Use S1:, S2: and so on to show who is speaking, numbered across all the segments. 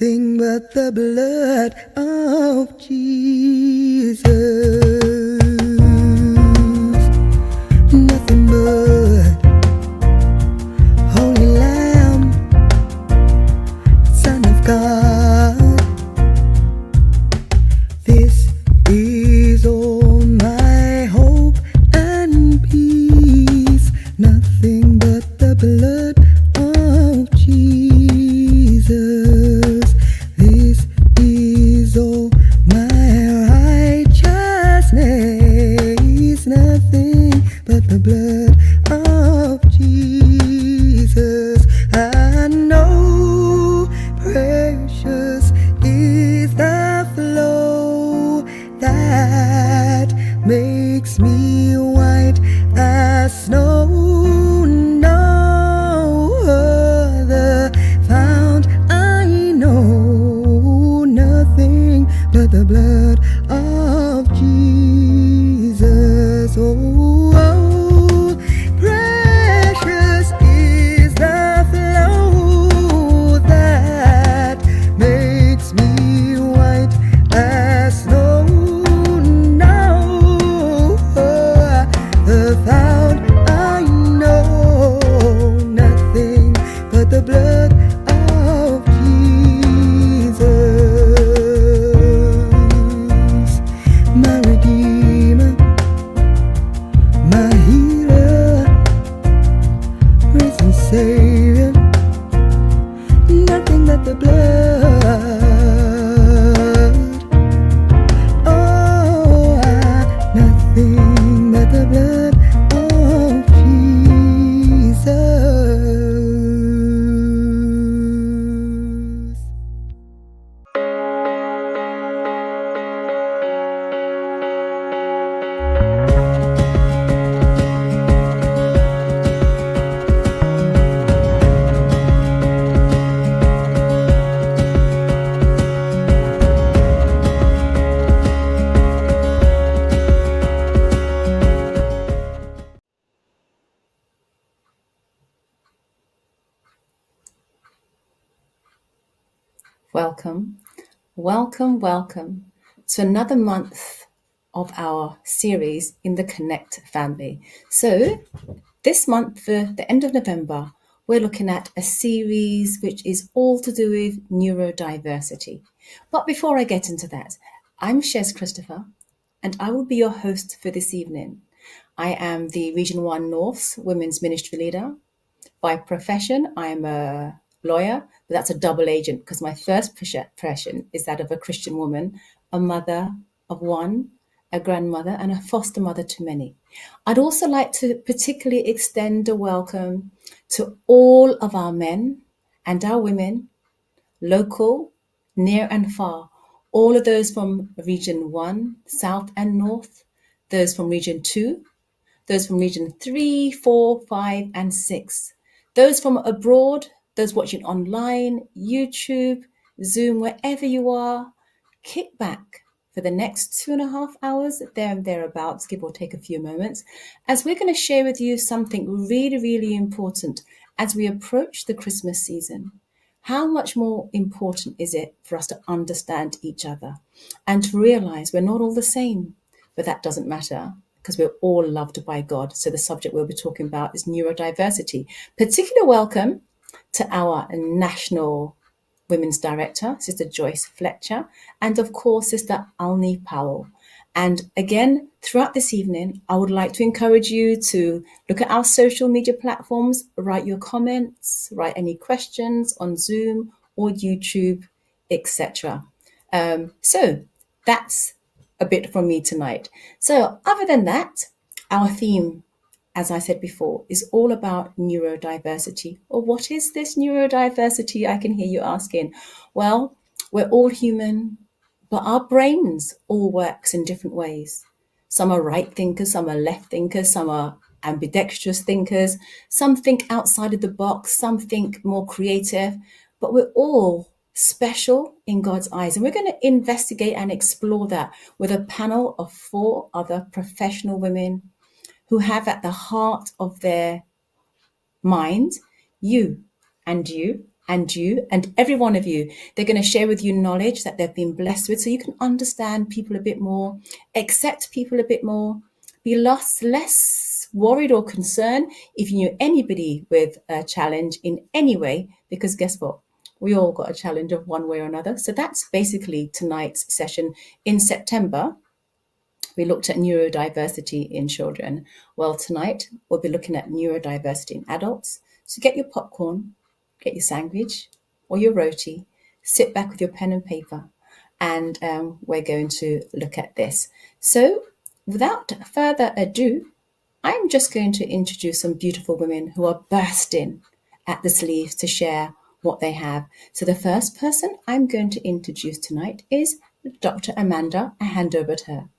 S1: Nothing but the blood of Jesus. Nothing but Holy Lamb, Son of God. This is all my hope and peace. Nothing but the blood of Jesus. This is all my righteousness. Nothing but the blood of Jesus. I know precious is the flow that makes me white as snow. No other found I know. Nothing but the blood of Jesus. Oh, oh, precious is the flow that makes me white as snow. No other found I know. Nothing but the blood of Jesus. My Redeemer, my healer, risen Savior. Nothing but the blood. Oh, nothing but the blood of Jesus.
S2: Welcome to another month of our series in the Connect family. So this month, for the end of November, we're looking at a series which is all to do with neurodiversity. But before I get into that, I'm Shez Christopher, and I will be your host for this evening. I am the Region 1 North's Women's Ministry Leader. By profession, I'm a lawyer, but that's a double agent because my first profession is that of a Christian woman, a mother of one, a grandmother, and a foster mother to many. I'd also like to particularly extend a welcome to all of our men and our women, local, near and far, all of those from Region 1, South and North, those from Region 2, those from Region 3, 4, 5, and 6, those from abroad, those watching online, YouTube, Zoom, wherever you are. Kick back for the next 2.5 hours, there and thereabouts, give or take a few moments, as we're going to share with you something really, really important as we approach the Christmas season. How much more important is it for us to understand each other and to realize we're not all the same? But that doesn't matter because we're all loved by God. So the subject we'll be talking about is neurodiversity. Particular welcome to our National Women's Director, Sister Joyce Fletcher, and of course, Sister Alni Powell. And again, throughout this evening, I would like to encourage you to look at our social media platforms, write your comments, write any questions on Zoom or YouTube, etc. So that's a bit from me tonight. So other than that, our theme, as I said before, is all about neurodiversity. Or what is this neurodiversity? I can hear you asking. Well, we're all human, but our brains all works in different ways. Some are right thinkers, some are left thinkers, some are ambidextrous thinkers, some think outside of the box, some think more creative, but we're all special in God's eyes. And we're going to investigate and explore that with a panel of 4 other professional women who have at the heart of their mind you and you and you and every one of you. They're going to share with you knowledge that they've been blessed with, so you can understand people a bit more, accept people a bit more, be less worried or concerned if you knew anybody with a challenge in any way, because guess what? We all got a challenge of one way or another. So that's basically tonight's session. In September, we looked at neurodiversity in children. Well, tonight we'll be looking at neurodiversity in adults. So get your popcorn, get your sandwich or your roti, sit back with your pen and paper, and we're going to look at this. So without further ado, I'm just going to introduce some beautiful women who are bursting at the sleeves to share what they have. So the first person I'm going to introduce tonight is Dr. Amanda. I hand over to her.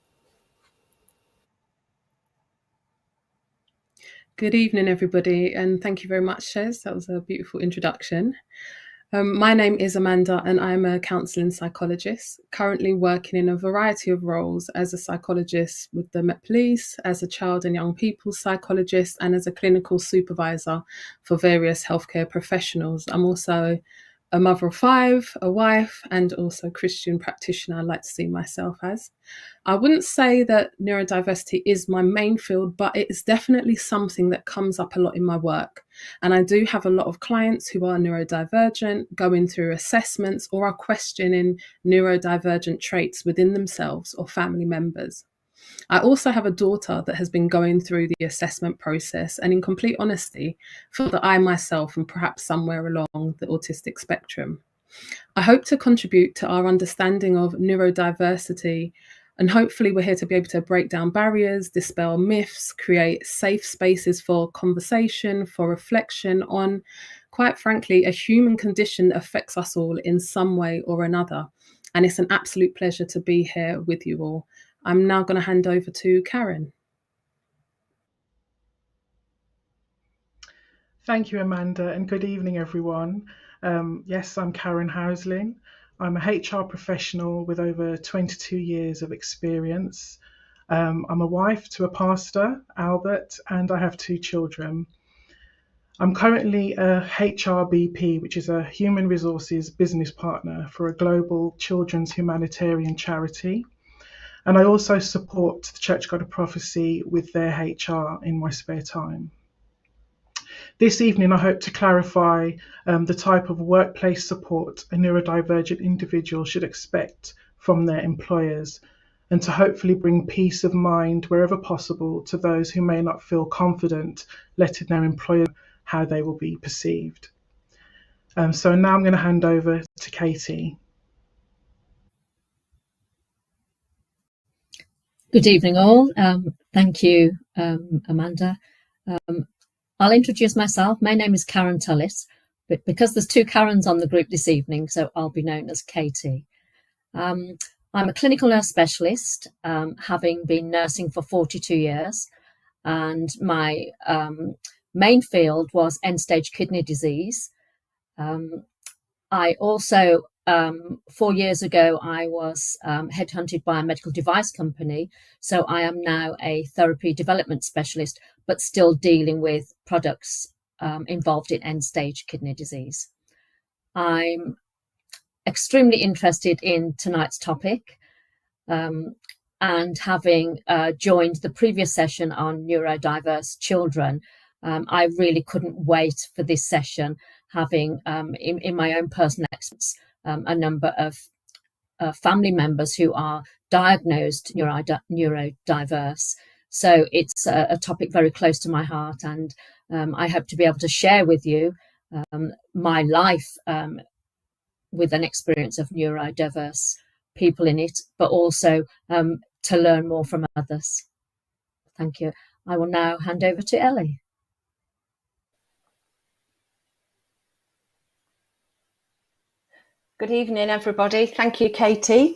S3: Good evening, everybody, and thank you very much, Shez. That was a beautiful introduction. My name is Amanda, and I'm a counselling psychologist, currently working in a variety of roles as a psychologist with the Met Police, as a child and young people's psychologist, and as a clinical supervisor for various healthcare professionals. I'm also a mother of 5, a wife, and also Christian practitioner, I like to see myself as. I wouldn't say that neurodiversity is my main field, but it is definitely something that comes up a lot in my work. And I do have a lot of clients who are neurodivergent, going through assessments, or are questioning neurodivergent traits within themselves or family members. I also have a daughter that has been going through the assessment process, and in complete honesty, feel that I myself am perhaps somewhere along the autistic spectrum. I hope to contribute to our understanding of neurodiversity, and hopefully we're here to be able to break down barriers, dispel myths, create safe spaces for conversation, for reflection on, quite frankly, a human condition that affects us all in some way or another. And it's an absolute pleasure to be here with you all. I'm now going to hand over to Karen.
S4: Thank you, Amanda, and good evening, everyone. Yes, I'm Karen Housling. I'm a HR professional with over 22 years of experience. I'm a wife to a pastor, Albert, and I have 2 children. I'm currently a HRBP, which is a human resources business partner for a global children's humanitarian charity. And I also support the Church God of Prophecy with their HR in my spare time. This evening, I hope to clarify the type of workplace support a neurodivergent individual should expect from their employers, and to hopefully bring peace of mind wherever possible to those who may not feel confident letting their employer know how they will be perceived. So now I'm going to hand over to Katie.
S5: Good evening, all. Thank you, Amanda. I'll introduce myself. My name is Karen Tullis, but because there's 2 Karens on the group this evening, so I'll be known as Katie. I'm a clinical nurse specialist, having been nursing for 42 years, and my main field was end-stage kidney disease. I also 4 years ago, I was headhunted by a medical device company. So I am now a therapy development specialist, but still dealing with products involved in end-stage kidney disease. I'm extremely interested in tonight's topic, and having joined the previous session on neurodiverse children, I really couldn't wait for this session, having in my own personal experience a number of family members who are diagnosed neurodiverse. So it's a topic very close to my heart, and I hope to be able to share with you my life with an experience of neurodiverse people in it, but also to learn more from others. Thank you. I will now hand over to Ellie.
S6: Good evening, everybody. Thank you, Katie.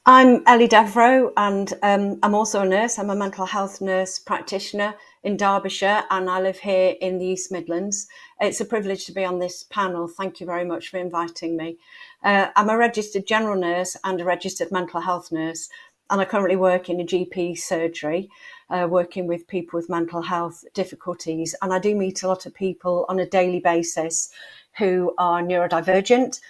S6: I'm Ellie Devereux, and I'm also a nurse. I'm a mental health nurse practitioner in Derbyshire, and I live here in the East Midlands. It's a privilege to be on this panel. Thank you very much for inviting me. I'm a registered general nurse and a registered mental health nurse, and I currently work in a GP surgery, working with people with mental health difficulties. And I do meet a lot of people on a daily basis who are neurodivergent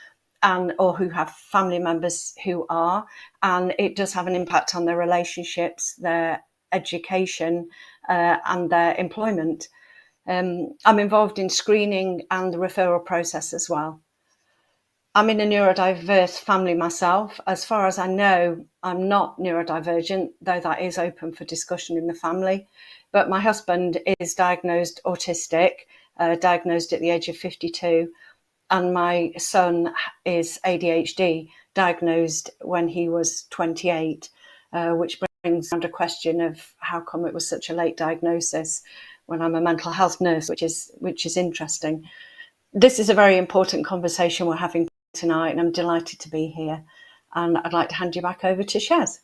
S6: and or who have family members who are, and it does have an impact on their relationships, their education, and their employment. I'm involved in screening and the referral process as well. I'm in a neurodiverse family myself. As far as I know, I'm not neurodivergent, though that is open for discussion in the family. But my husband is diagnosed autistic, diagnosed at the age of 52. And my son is ADHD, diagnosed when he was 28, which brings under question of how come it was such a late diagnosis when I'm a mental health nurse, which is interesting. This is a very important conversation we're having tonight, and I'm delighted to be here. And I'd like to hand you back over to Shez.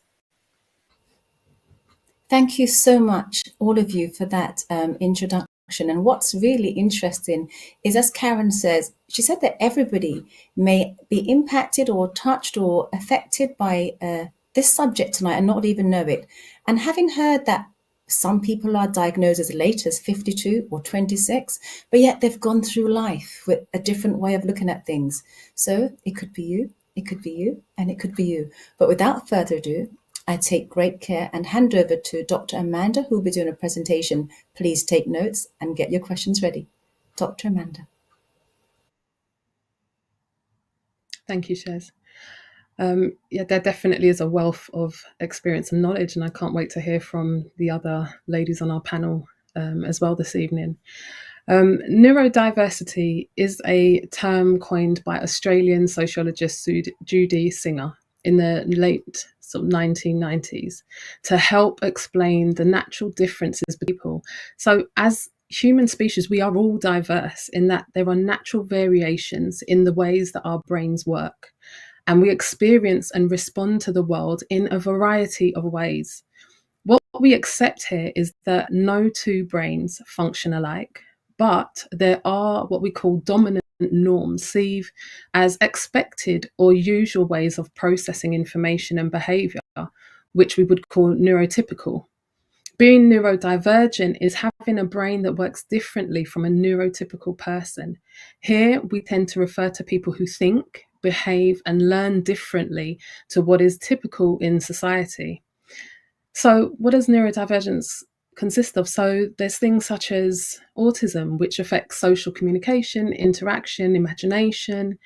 S2: Thank you so much, all of you, for that introduction. And what's really interesting is, as Karen says, she said that everybody may be impacted or touched or affected by this subject tonight and not even know it. And having heard that some people are diagnosed as late as 52 or 26, but yet they've gone through life with a different way of looking at things. So it could be you, it could be you, and it could be you. But without further ado, I take great care and hand over to Dr. Amanda, who will be doing a presentation. Please take notes and get your questions ready. Dr. Amanda.
S3: Thank you, Shez. Yeah, there definitely is a wealth of experience and knowledge, and I can't wait to hear from the other ladies on our panel as well this evening. Neurodiversity is a term coined by Australian sociologist Judy Singer in the late 1990s to help explain the natural differences between people. So as human species, we are all diverse in that there are natural variations in the ways that our brains work. And we experience and respond to the world in a variety of ways. What we accept here is that no two brains function alike, but there are what we call dominant norms, seen as expected or usual ways of processing information and behaviour, which we would call neurotypical. Being neurodivergent is having a brain that works differently from a neurotypical person. Here, we tend to refer to people who think, behave, and learn differently to what is typical in society. So what does neurodivergence consist of? So there's things such as autism, which affects social communication, interaction, imagination,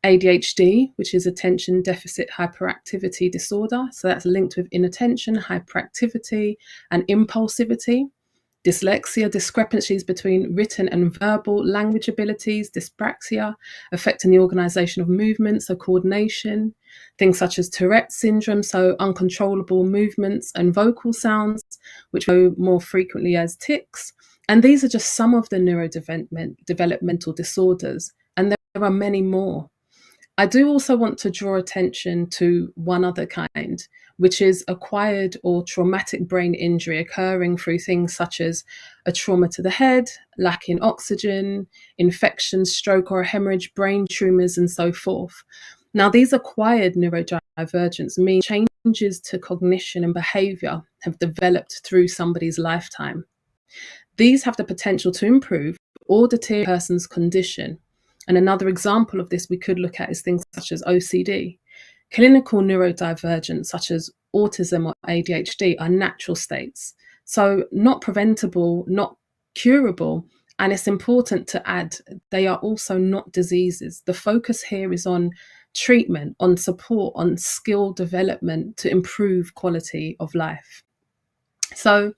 S3: ADHD, which is attention deficit hyperactivity disorder. So that's linked with inattention, hyperactivity, and impulsivity. Dyslexia, discrepancies between written and verbal language abilities, dyspraxia, affecting the organisation of movement, so coordination. Things such as Tourette's syndrome, so uncontrollable movements and vocal sounds, which go more frequently as tics. And these are just some of the neurodevelopmental disorders, and there are many more. I do also want to draw attention to one other kind, which is acquired or traumatic brain injury occurring through things such as a trauma to the head, lacking oxygen, infection, stroke or a hemorrhage, brain tumours, and so forth. Now, these acquired neurodivergence mean changes to cognition and behaviour have developed through somebody's lifetime. These have the potential to improve or deteriorate a person's condition. And another example of this we could look at is things such as OCD. Clinical neurodivergence, such as autism or ADHD, are natural states. So not preventable, not curable, and it's important to add, they are also not diseases. The focus here is on treatment, on support, on skill development to improve quality of life. So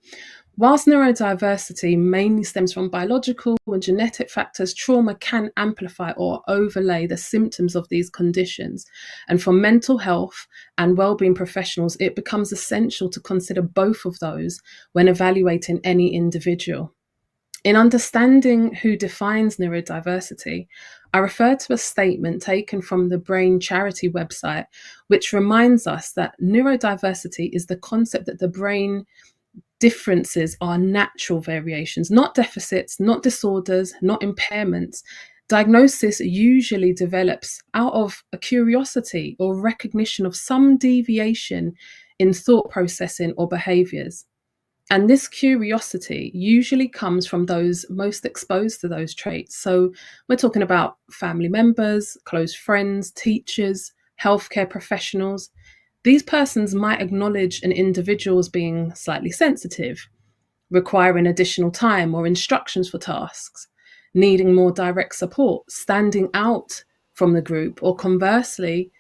S3: whilst neurodiversity mainly stems from biological and genetic factors, trauma can amplify or overlay the symptoms of these conditions. And for mental health and wellbeing professionals, it becomes essential to consider both of those when evaluating any individual. In understanding who defines neurodiversity, I refer to a statement taken from the Brain Charity website, which reminds us that neurodiversity is the concept that the brain differences are natural variations, not deficits, not disorders, not impairments. Diagnosis usually develops out of a curiosity or recognition of some deviation in thought processing or behaviours. And this curiosity usually comes from those most exposed to those traits. So we're talking about family members, close friends, teachers, healthcare professionals. These persons might acknowledge an individual as being slightly sensitive, requiring additional time or instructions for tasks, needing more direct support, standing out from the group, or conversely,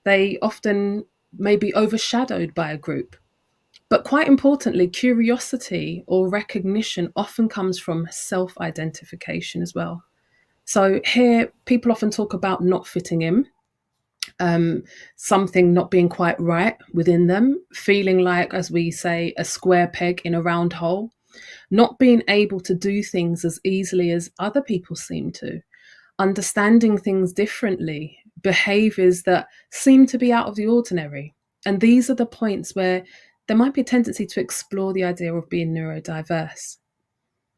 S3: they often may be overshadowed by a group. But quite importantly, curiosity or recognition often comes from self-identification as well. So here, people often talk about not fitting in, something not being quite right within them, feeling like, as we say, a square peg in a round hole, not being able to do things as easily as other people seem to, understanding things differently, behaviors that seem to be out of the ordinary. And these are the points where there might be a tendency to explore the idea of being neurodiverse.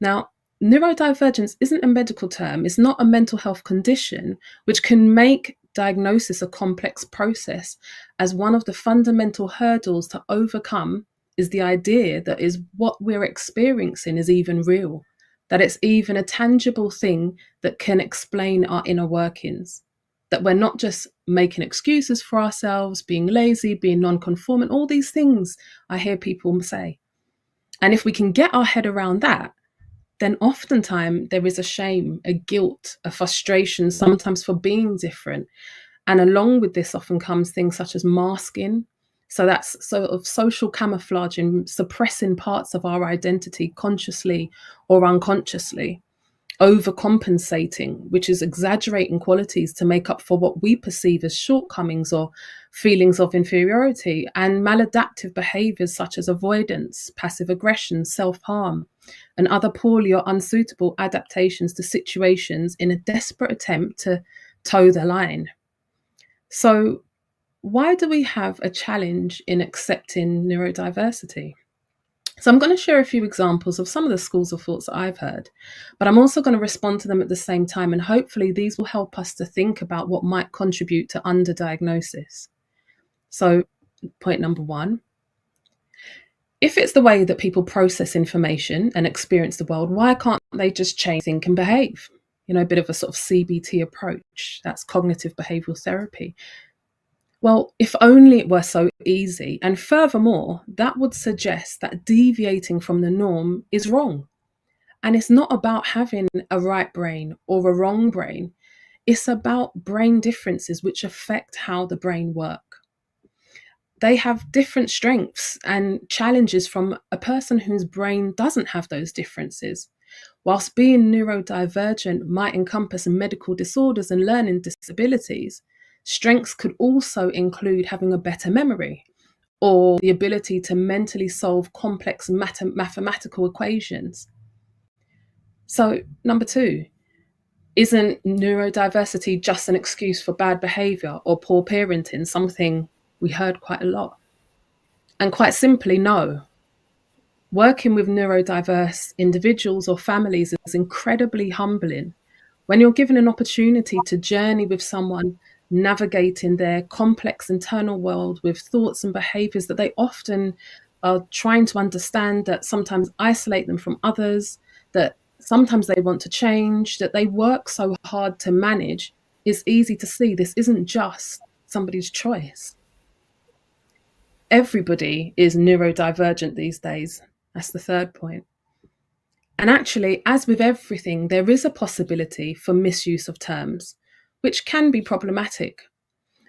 S3: Now, neurodivergence isn't a medical term, it's not a mental health condition, which can make diagnosis a complex process, as one of the fundamental hurdles to overcome is the idea that is what we're experiencing is even real, that it's even a tangible thing that can explain our inner workings, that we're not just making excuses for ourselves, being lazy, being non-conformant, all these things I hear people say. And if we can get our head around that, then oftentimes there is a shame, a guilt, a frustration, sometimes for being different. And along with this often comes things such as masking. So that's sort of social camouflaging, suppressing parts of our identity consciously or unconsciously, overcompensating, which is exaggerating qualities to make up for what we perceive as shortcomings or feelings of inferiority, and maladaptive behaviors such as avoidance, passive aggression, self-harm, and other poorly or unsuitable adaptations to situations in a desperate attempt to toe the line. So why do we have a challenge in accepting neurodiversity? So I'm going to share a few examples of some of the schools of thoughts that I've heard, but I'm also going to respond to them at the same time, and hopefully these will help us to think about what might contribute to underdiagnosis. So point number one, if it's the way that people process information and experience the world, why can't they just change, think and behave? You know, a bit of a sort of CBT approach, that's cognitive behavioral therapy. Well, if only it were so easy. And furthermore, that would suggest that deviating from the norm is wrong. And it's not about having a right brain or a wrong brain. It's about brain differences which affect how the brain works. They have different strengths and challenges from a person whose brain doesn't have those differences. Whilst being neurodivergent might encompass medical disorders and learning disabilities, strengths could also include having a better memory or the ability to mentally solve complex mathematical equations. So, number two, isn't neurodiversity just an excuse for bad behavior or poor parenting, something we heard quite a lot? And quite simply, no. Working with neurodiverse individuals or families is incredibly humbling. When you're given an opportunity to journey with someone navigating their complex internal world with thoughts and behaviors that they often are trying to understand, that sometimes isolate them from others, that sometimes they want to change, that they work so hard to manage, it's easy to see this isn't just somebody's choice. Everybody is neurodivergent these days. That's the third point. And actually, as with everything, there is a possibility for misuse of terms, which can be problematic.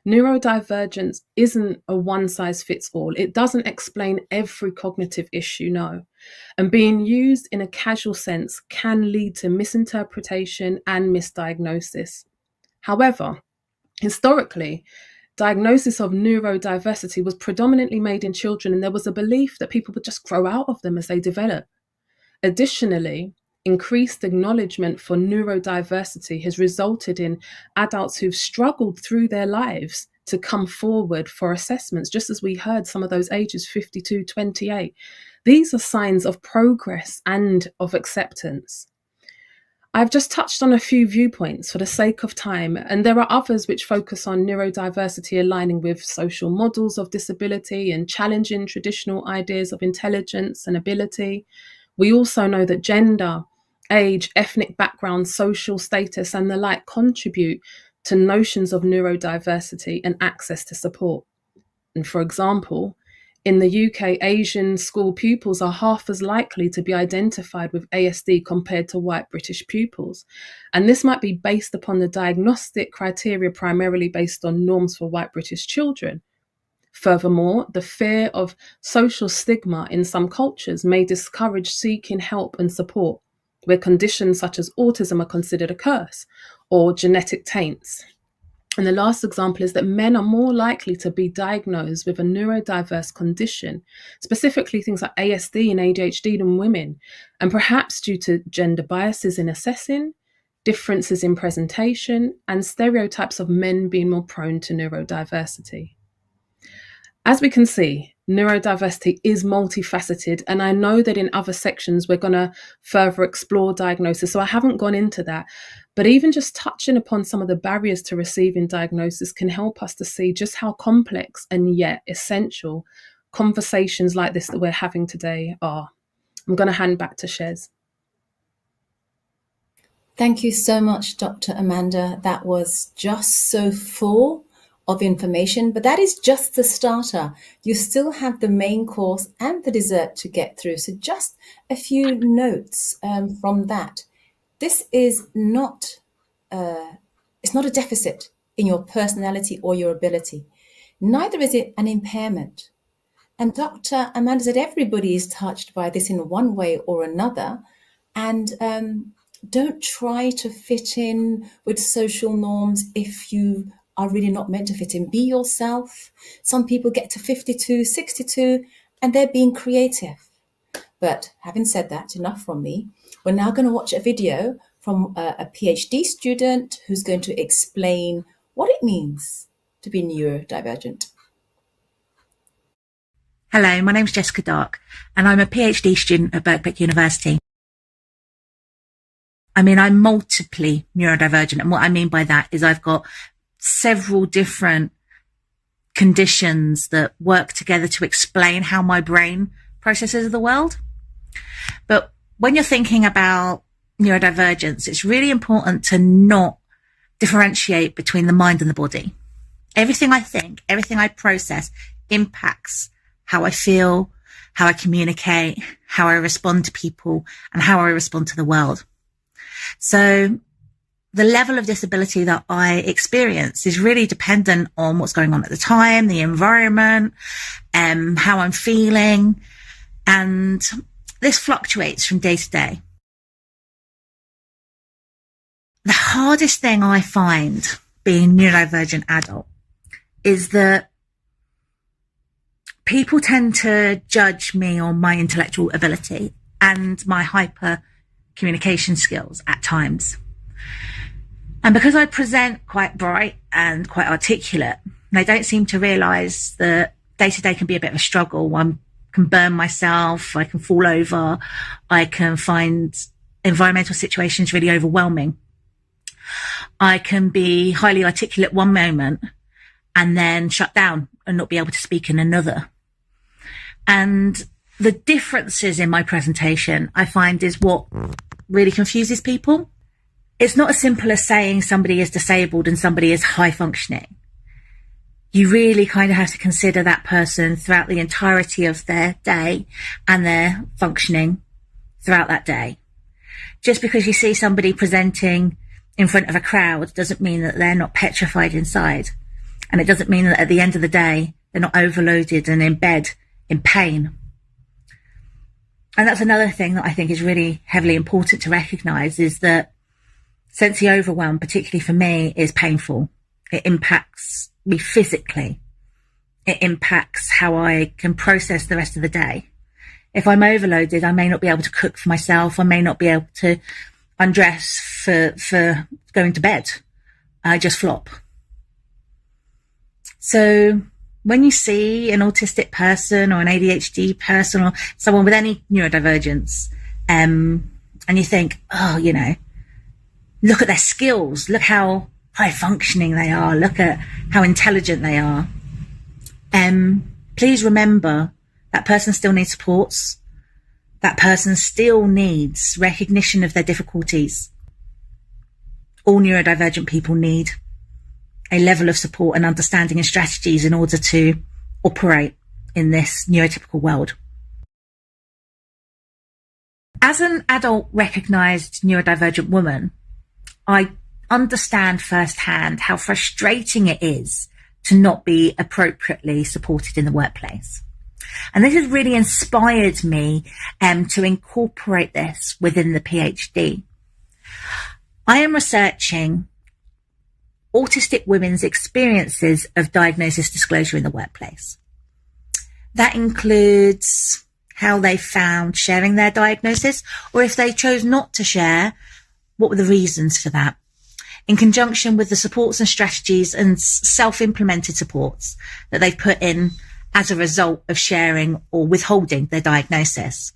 S3: Neurodivergence isn't a one-size-fits-all. It doesn't explain every cognitive issue, no. And being used in a casual sense can lead to misinterpretation and misdiagnosis. However, historically, diagnosis of neurodiversity was predominantly made in children, and there was a belief that people would just grow out of them as they develop. Additionally, increased acknowledgement for neurodiversity has resulted in adults who've struggled through their lives to come forward for assessments, just as we heard some of those ages 52, 28. These are signs of progress and of acceptance. I've just touched on a few viewpoints for the sake of time, and there are others which focus on neurodiversity aligning with social models of disability and challenging traditional ideas of intelligence and ability. We also know that gender, age, ethnic background, social status, and the like contribute to notions of neurodiversity and access to support. And for example, in the UK, Asian school pupils are half as likely to be identified with ASD compared to white British pupils. And this might be based upon the diagnostic criteria primarily based on norms for white British children. Furthermore, the fear of social stigma in some cultures may discourage seeking help and support, where conditions such as autism are considered a curse or genetic taints. And the last example is that men are more likely to be diagnosed with a neurodiverse condition, specifically things like ASD and ADHD, than women, and perhaps due to gender biases in assessing, differences in presentation, and stereotypes of men being more prone to neurodiversity. As we can see, neurodiversity is multifaceted, and I know that in other sections we're going to further explore diagnosis, so I haven't gone into that. But even just touching upon some of the barriers to receiving diagnosis can help us to see just how complex and yet essential conversations like this that we're having today are. I'm going to hand back to Shez.
S2: Thank you so much, Dr. Amanda. That was just so full of information, but that is just the starter. You still have the main course and the dessert to get through. So just a few notes from that. This is not, it's not a deficit in your personality or your ability. Neither is it an impairment. And Dr. Amanda said everybody is touched by this in one way or another. And don't try to fit in with social norms if you are really not meant to fit in. Be yourself. Some people get to 52, 62, and they're being creative. But having said that, enough from me. We're now going to watch a video from a PhD student who's going to explain what it means to be neurodivergent.
S7: Hello, my name's Jessica Dark, and I'm a PhD student at Birkbeck University. I'm multiply neurodivergent, and what I mean by that is I've got several different conditions that work together to explain how my brain processes the world. But when you're thinking about neurodivergence, it's really important to not differentiate between the mind and the body. Everything I think, everything I process impacts how I feel, how I communicate, how I respond to people, and how I respond to the world. So the level of disability that I experience is really dependent on what's going on at the time, the environment, how I'm feeling, and this fluctuates from day to day. The hardest thing I find being a neurodivergent adult is that people tend to judge me on my intellectual ability and my hyper communication skills at times. And because I present quite bright and quite articulate, they don't seem to realise that day to day can be a bit of a struggle. I can burn myself, I can fall over, I can find environmental situations really overwhelming. I can be highly articulate one moment and then shut down and not be able to speak in another. And the differences in my presentation, I find, is what really confuses people. It's not as simple as saying somebody is disabled and somebody is high functioning. You really kind of have to consider that person throughout the entirety of their day and their functioning throughout that day. Just because you see somebody presenting in front of a crowd doesn't mean that they're not petrified inside. And it doesn't mean that at the end of the day, they're not overloaded and in bed in pain. And that's another thing that I think is really heavily important to recognise, is that sensory overwhelm, particularly for me, is painful. It impacts me physically. It impacts how I can process the rest of the day. If I'm overloaded, I may not be able to cook for myself. I may not be able to undress for going to bed. I just flop. So when you see an autistic person or an ADHD person or someone with any neurodivergence, and you think, oh, look at their skills, look how high functioning they are, look at how intelligent they are. Please remember that person still needs supports. That person still needs recognition of their difficulties. All neurodivergent people need a level of support and understanding and strategies in order to operate in this neurotypical world. As an adult recognised neurodivergent woman, I understand firsthand how frustrating it is to not be appropriately supported in the workplace. And this has really inspired me to incorporate this within the PhD. I am researching autistic women's experiences of diagnosis disclosure in the workplace. That includes how they found sharing their diagnosis, or if they chose not to share, what were the reasons for that? In conjunction with the supports and strategies and self-implemented supports that they've put in as a result of sharing or withholding their diagnosis.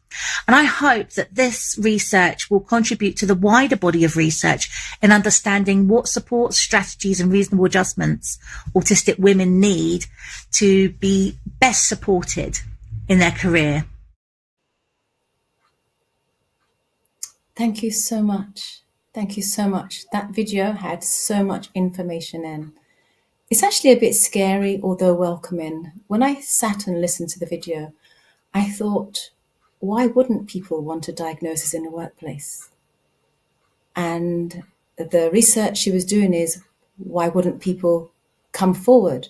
S7: And I hope that this research will contribute to the wider body of research in understanding what supports, strategies and reasonable adjustments autistic women need to be best supported in their career.
S2: Thank you so much. Thank you so much. That video had so much information in. It's actually a bit scary, although welcoming. When I sat and listened to the video, I thought, why wouldn't people want a diagnosis in the workplace? And the research she was doing is, why wouldn't people come forward?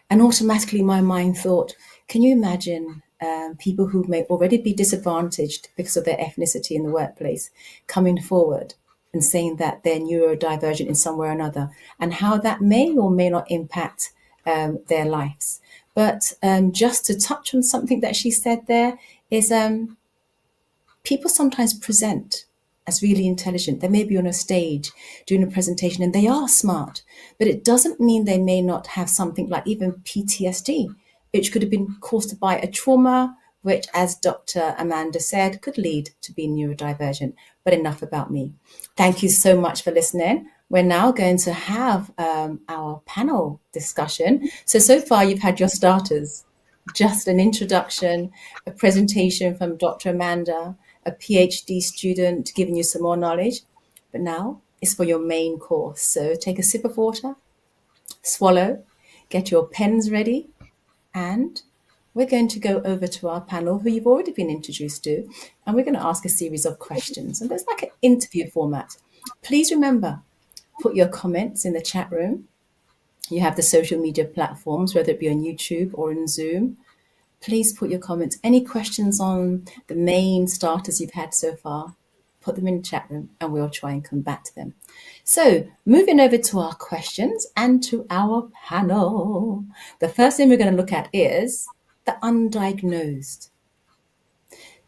S2: And automatically my mind thought, can you imagine people who may already be disadvantaged because of their ethnicity in the workplace coming forward and saying that they're neurodivergent in some way or another, and how that may or may not impact their lives. But just to touch on something that she said there is people sometimes present as really intelligent. They may be on a stage doing a presentation and they are smart, but it doesn't mean they may not have something like even PTSD, which could have been caused by a trauma, which, as Dr. Amanda said, could lead to being neurodivergent. But enough about me. Thank you so much for listening. We're now going to have our panel discussion. So far you've had your starters, just an introduction, a presentation from Dr. Amanda, a PhD student giving you some more knowledge. But now it's for your main course. So take a sip of water, swallow, get your pens ready, and we're going to go over to our panel who you've already been introduced to, and we're going to ask a series of questions. And there's like an interview format. Please remember, put your comments in the chat room. You have the social media platforms, whether it be on YouTube or in Zoom. Please put your comments. Any questions on the main starters you've had so far, put them in the chat room and we'll try and come back to them. So moving over to our questions and to our panel. The first thing we're going to look at is the undiagnosed.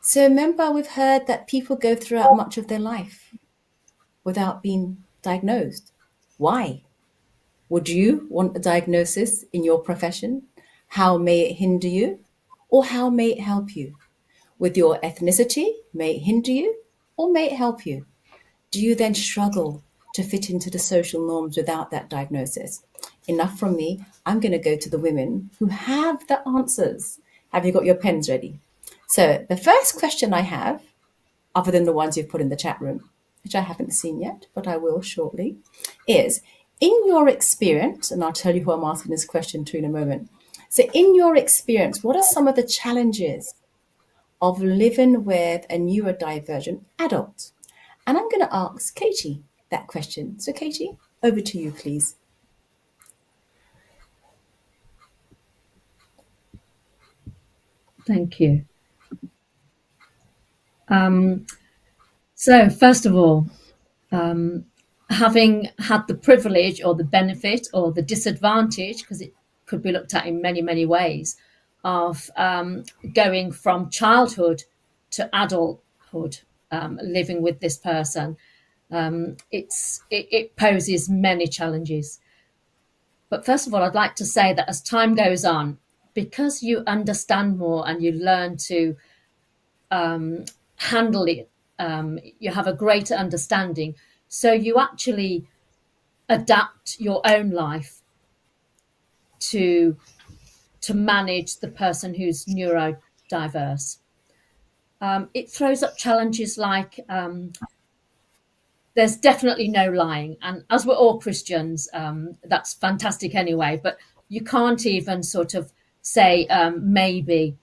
S2: So remember, we've heard that people go throughout much of their life without being diagnosed. Why? Would you want a diagnosis in your profession? How may it hinder you? Or how may it help you? With your ethnicity, may it hinder you or may it help you? Do you then struggle to fit into the social norms without that diagnosis? Enough from me. I'm going to go to the women who have the answers. Have you got your pens ready? So the first question I have, other than the ones you've put in the chat room, which I haven't seen yet, but I will shortly, is, in your experience, and I'll tell you who I'm asking this question to in a moment. So in your experience, what are some of the challenges of living with a neurodivergent adult? And I'm going to ask Katie that question. So Katie, over to you, please.
S5: Thank you. So first of all, having had the privilege or the benefit or the disadvantage, because it could be looked at in many, many ways, of going from childhood to adulthood, living with this person, it poses many challenges. But first of all, I'd like to say that as time goes on, because you understand more and you learn to handle it, you have a greater understanding, So you actually adapt your own life to manage the person who's neurodiverse. It throws up challenges like there's definitely no lying, and as we're all Christians, that's fantastic anyway. But you can't even sort of say maybe.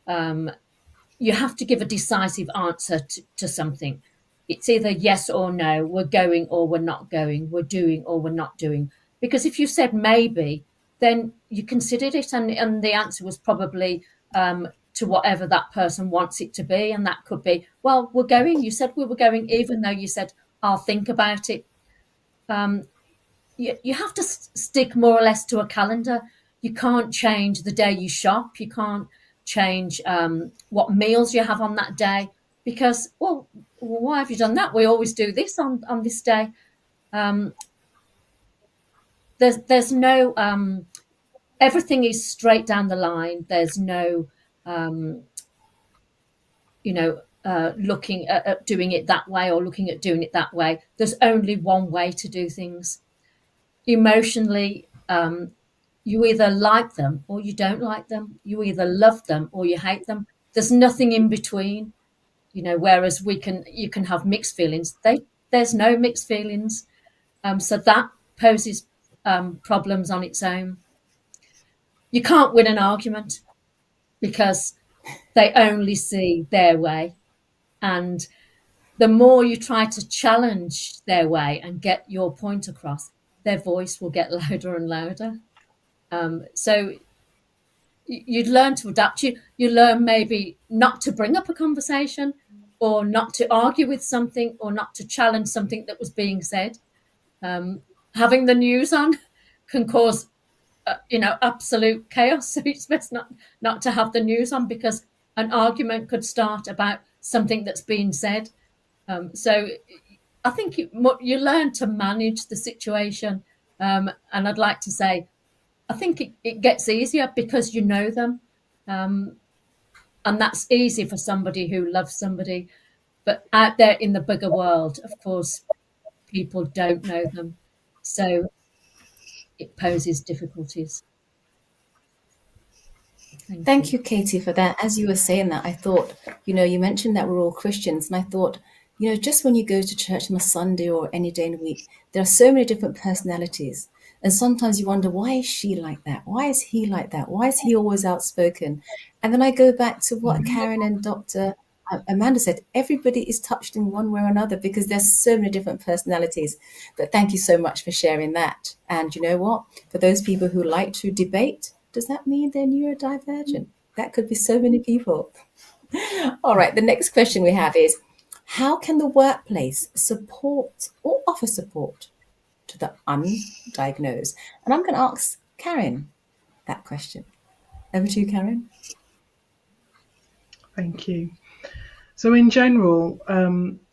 S5: You have to give a decisive answer to something. It's either yes or no, we're going or we're not going, we're doing or we're not doing. Because if you said maybe, then you considered it, and the answer was probably to whatever that person wants it to be. And that could be, well, we're going. You said we were going, even though you said, I'll think about it. You have to stick more or less to a calendar. You can't change the day you shop. You can't change what meals you have on that day, because, well, why have you done that? We always do this on this day. There's no everything is straight down the line. There's no looking at doing it that way or looking at doing it that way. There's only one way to do things. Emotionally, you either like them or you don't like them. You either love them or you hate them. There's nothing in between, whereas you can have mixed feelings. There's no mixed feelings. So that poses problems on its own. You can't win an argument because they only see their way. And the more you try to challenge their way and get your point across, their voice will get louder and louder. So you'd learn to adapt. You learn maybe not to bring up a conversation, or not to argue with something, or not to challenge something that was being said. Having the news on can cause absolute chaos. So it's best not to have the news on, because an argument could start about something that's been said. So I think you learn to manage the situation. And I'd like to say, I think it gets easier because you know them. And that's easy for somebody who loves somebody. But out there in the bigger world, of course, people don't know them. So it poses difficulties.
S2: Thank you, Katie, for that. As you were saying that, I thought, you mentioned that we're all Christians. And I thought, just when you go to church on a Sunday or any day in the week, there are so many different personalities. And sometimes you wonder, why is she like that? Why is he like that? Why is he always outspoken? And then I go back to what Karen and Dr. Amanda said. Everybody is touched in one way or another because there's so many different personalities. But thank you so much for sharing that. And you know what? For those people who like to debate, does that mean they're neurodivergent? That could be so many people. All right, the next question we have is, how can the workplace support or offer support to the undiagnosed? And I'm going to ask Karen that question. Over to you, Karen.
S4: Thank you. So in general,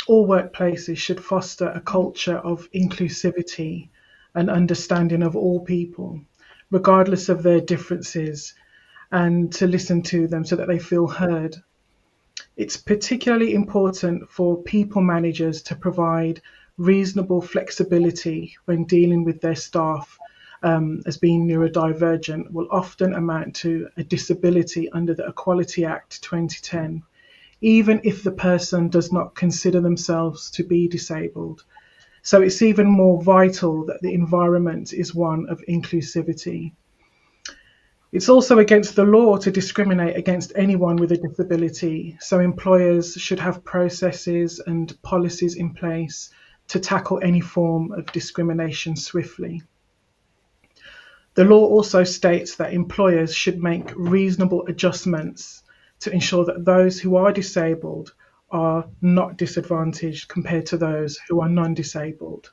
S4: all workplaces should foster a culture of inclusivity and understanding of all people, regardless of their differences, and to listen to them so that they feel heard. It's particularly important for people managers to provide reasonable flexibility when dealing with their staff, as being neurodivergent will often amount to a disability under the Equality Act 2010, even if the person does not consider themselves to be disabled. So it's even more vital that the environment is one of inclusivity. It's also against the law to discriminate against anyone with a disability, so employers should have processes and policies in place to tackle any form of discrimination swiftly. The law also states that employers should make reasonable adjustments to ensure that those who are disabled are not disadvantaged compared to those who are non-disabled.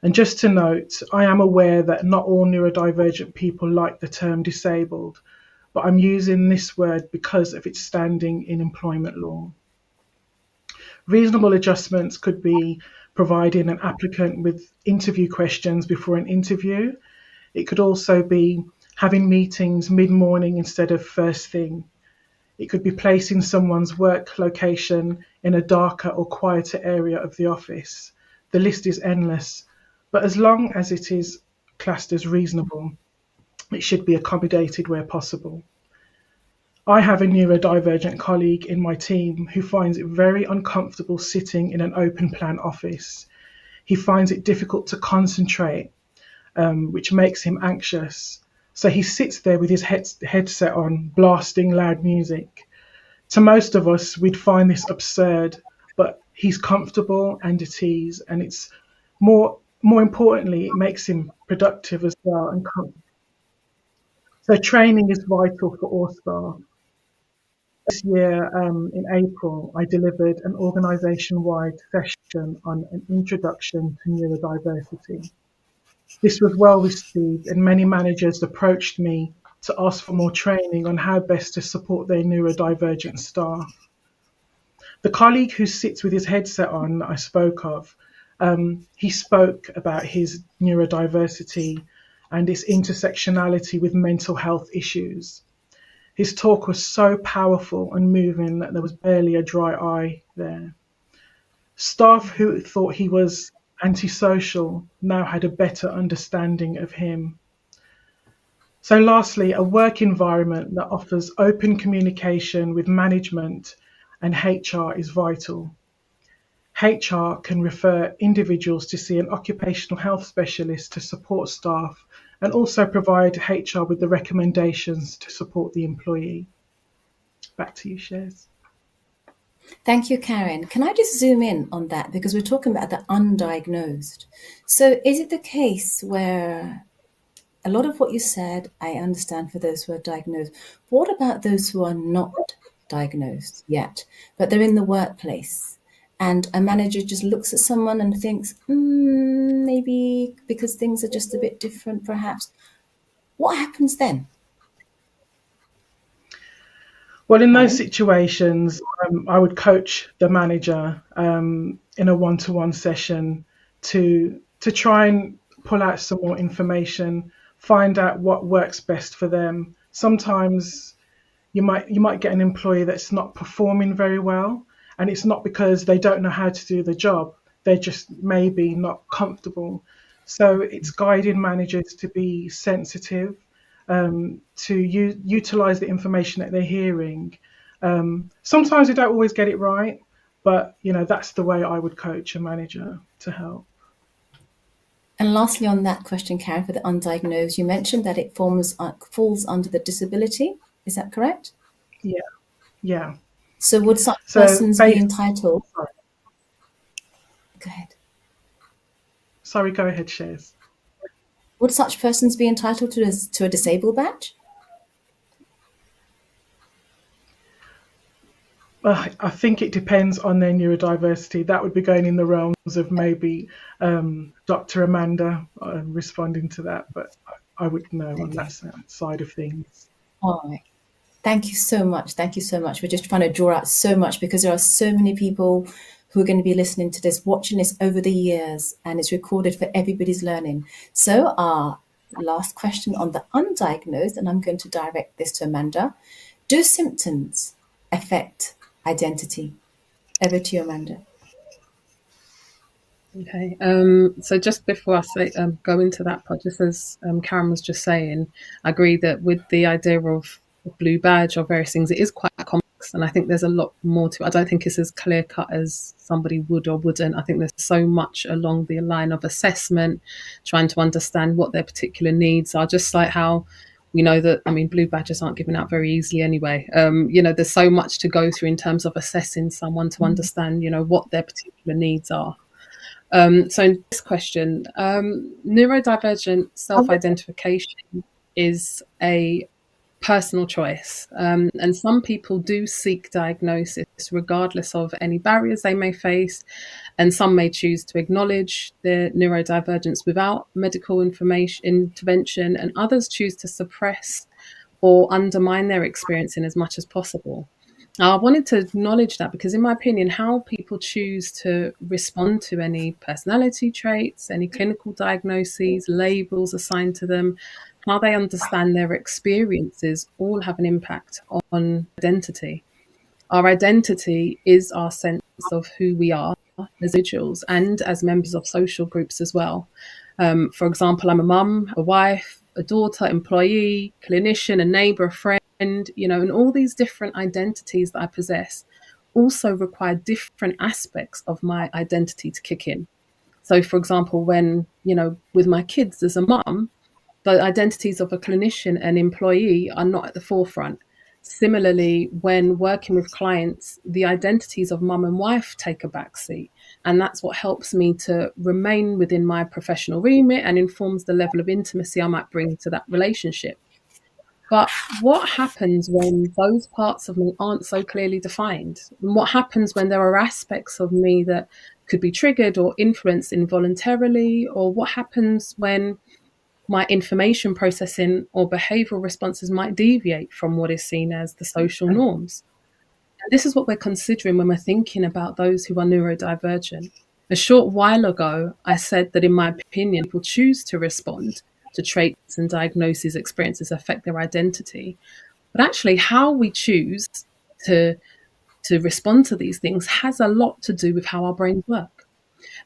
S4: And just to note, I am aware that not all neurodivergent people like the term disabled, but I'm using this word because of its standing in employment law. Reasonable adjustments could be providing an applicant with interview questions before an interview. It could also be having meetings mid-morning instead of first thing. It could be placing someone's work location in a darker or quieter area of the office The list is endless, but as long as it is classed as reasonable, it should be accommodated where possible. I have a neurodivergent colleague in my team who finds it very uncomfortable sitting in an open plan office. He finds it difficult to concentrate, which makes him anxious. So he sits there with his headset on, blasting loud music. To most of us, we'd find this absurd, but he's comfortable and at ease, and it's more importantly, it makes him productive as well and comfortable. So training is vital for all staff. This year, in April, I delivered an organisation-wide session on an introduction to neurodiversity. This was well received, and many managers approached me to ask for more training on how best to support their neurodivergent staff. The colleague who sits with his headset on that I spoke of, he spoke about his neurodiversity and its intersectionality with mental health issues. His talk was so powerful and moving that there was barely a dry eye there. Staff who thought he was antisocial now had a better understanding of him. So lastly, a work environment that offers open communication with management and HR is vital. HR can refer individuals to see an occupational health specialist to support staff and also provide HR with the recommendations to support the employee. Back to you, Shez.
S2: Thank you, Karen. Can I just zoom in on that? Because we're talking about the undiagnosed. So is it the case where a lot of what you said, I understand for those who are diagnosed. But what about those who are not diagnosed yet, but they're in the workplace and a manager just looks at someone and thinks, maybe because things are just a bit different, perhaps. What happens then?
S4: Well, in those situations, I would coach the manager in a one-to-one session to try and pull out some more information, find out what works best for them. Sometimes you might get an employee that's not performing very well, and it's not because they don't know how to do the job. They're just maybe not comfortable. So it's guiding managers to be sensitive, to utilize the information that they're hearing. Sometimes we don't always get it right, but that's the way I would coach a manager to help.
S2: And lastly, on that question, Karen, for the undiagnosed, you mentioned that it falls under the disability. Is that correct?
S4: Yeah.
S2: So would such persons be entitled?
S4: Sorry.
S2: Go ahead.
S4: Sorry, go ahead, Shez.
S2: Would such persons be entitled to a disabled badge?
S4: I think it depends on their neurodiversity. That would be going in the realms of maybe Dr. Amanda responding to that, but I wouldn't know on that side of things.
S2: All right. Thank you so much. Thank you so much. We're just trying to draw out so much because there are so many people who are going to be listening to this, watching this over the years, and it's recorded for everybody's learning. So our last question on the undiagnosed, and I'm going to direct this to Amanda. Do symptoms affect identity? Over to you, Amanda.
S3: Okay, so just before I say go into that part, just as Karen was just saying, I agree that with the idea of a blue badge or various things, it is quite complex, and I think there's a lot more to it. I don't think it's as clear cut as somebody would or wouldn't. I think there's so much along the line of assessment, trying to understand what their particular needs are, just like how we know that, blue badges aren't given out very easily anyway. There's so much to go through in terms of assessing someone to understand, what their particular needs are. So in this question, neurodivergent self-identification is a personal choice, and some people do seek diagnosis regardless of any barriers they may face, and some may choose to acknowledge their neurodivergence without medical intervention, and others choose to suppress or undermine their experience in as much as possible. Now, I wanted to acknowledge that because, in my opinion, how people choose to respond to any personality traits, any clinical diagnoses, labels assigned to them, how they understand their experiences all have an impact on identity. Our identity is our sense of who we are as individuals and as members of social groups as well. For example, I'm a mum, a wife, a daughter, employee, clinician, a neighbour, a friend, and all these different identities that I possess also require different aspects of my identity to kick in. So, for example, when, with my kids as a mum, the identities of a clinician and employee are not at the forefront. Similarly, when working with clients, the identities of mum and wife take a backseat. And that's what helps me to remain within my professional remit and informs the level of intimacy I might bring to that relationship. But what happens when those parts of me aren't so clearly defined? And what happens when there are aspects of me that could be triggered or influenced involuntarily? Or what happens when my information processing or behavioral responses might deviate from what is seen as the social norms? And this is what we're considering when we're thinking about those who are neurodivergent. A short while ago, I said that in my opinion, people choose to respond to traits and diagnoses experiences affect their identity. But actually, how we choose to respond to these things has a lot to do with how our brains work.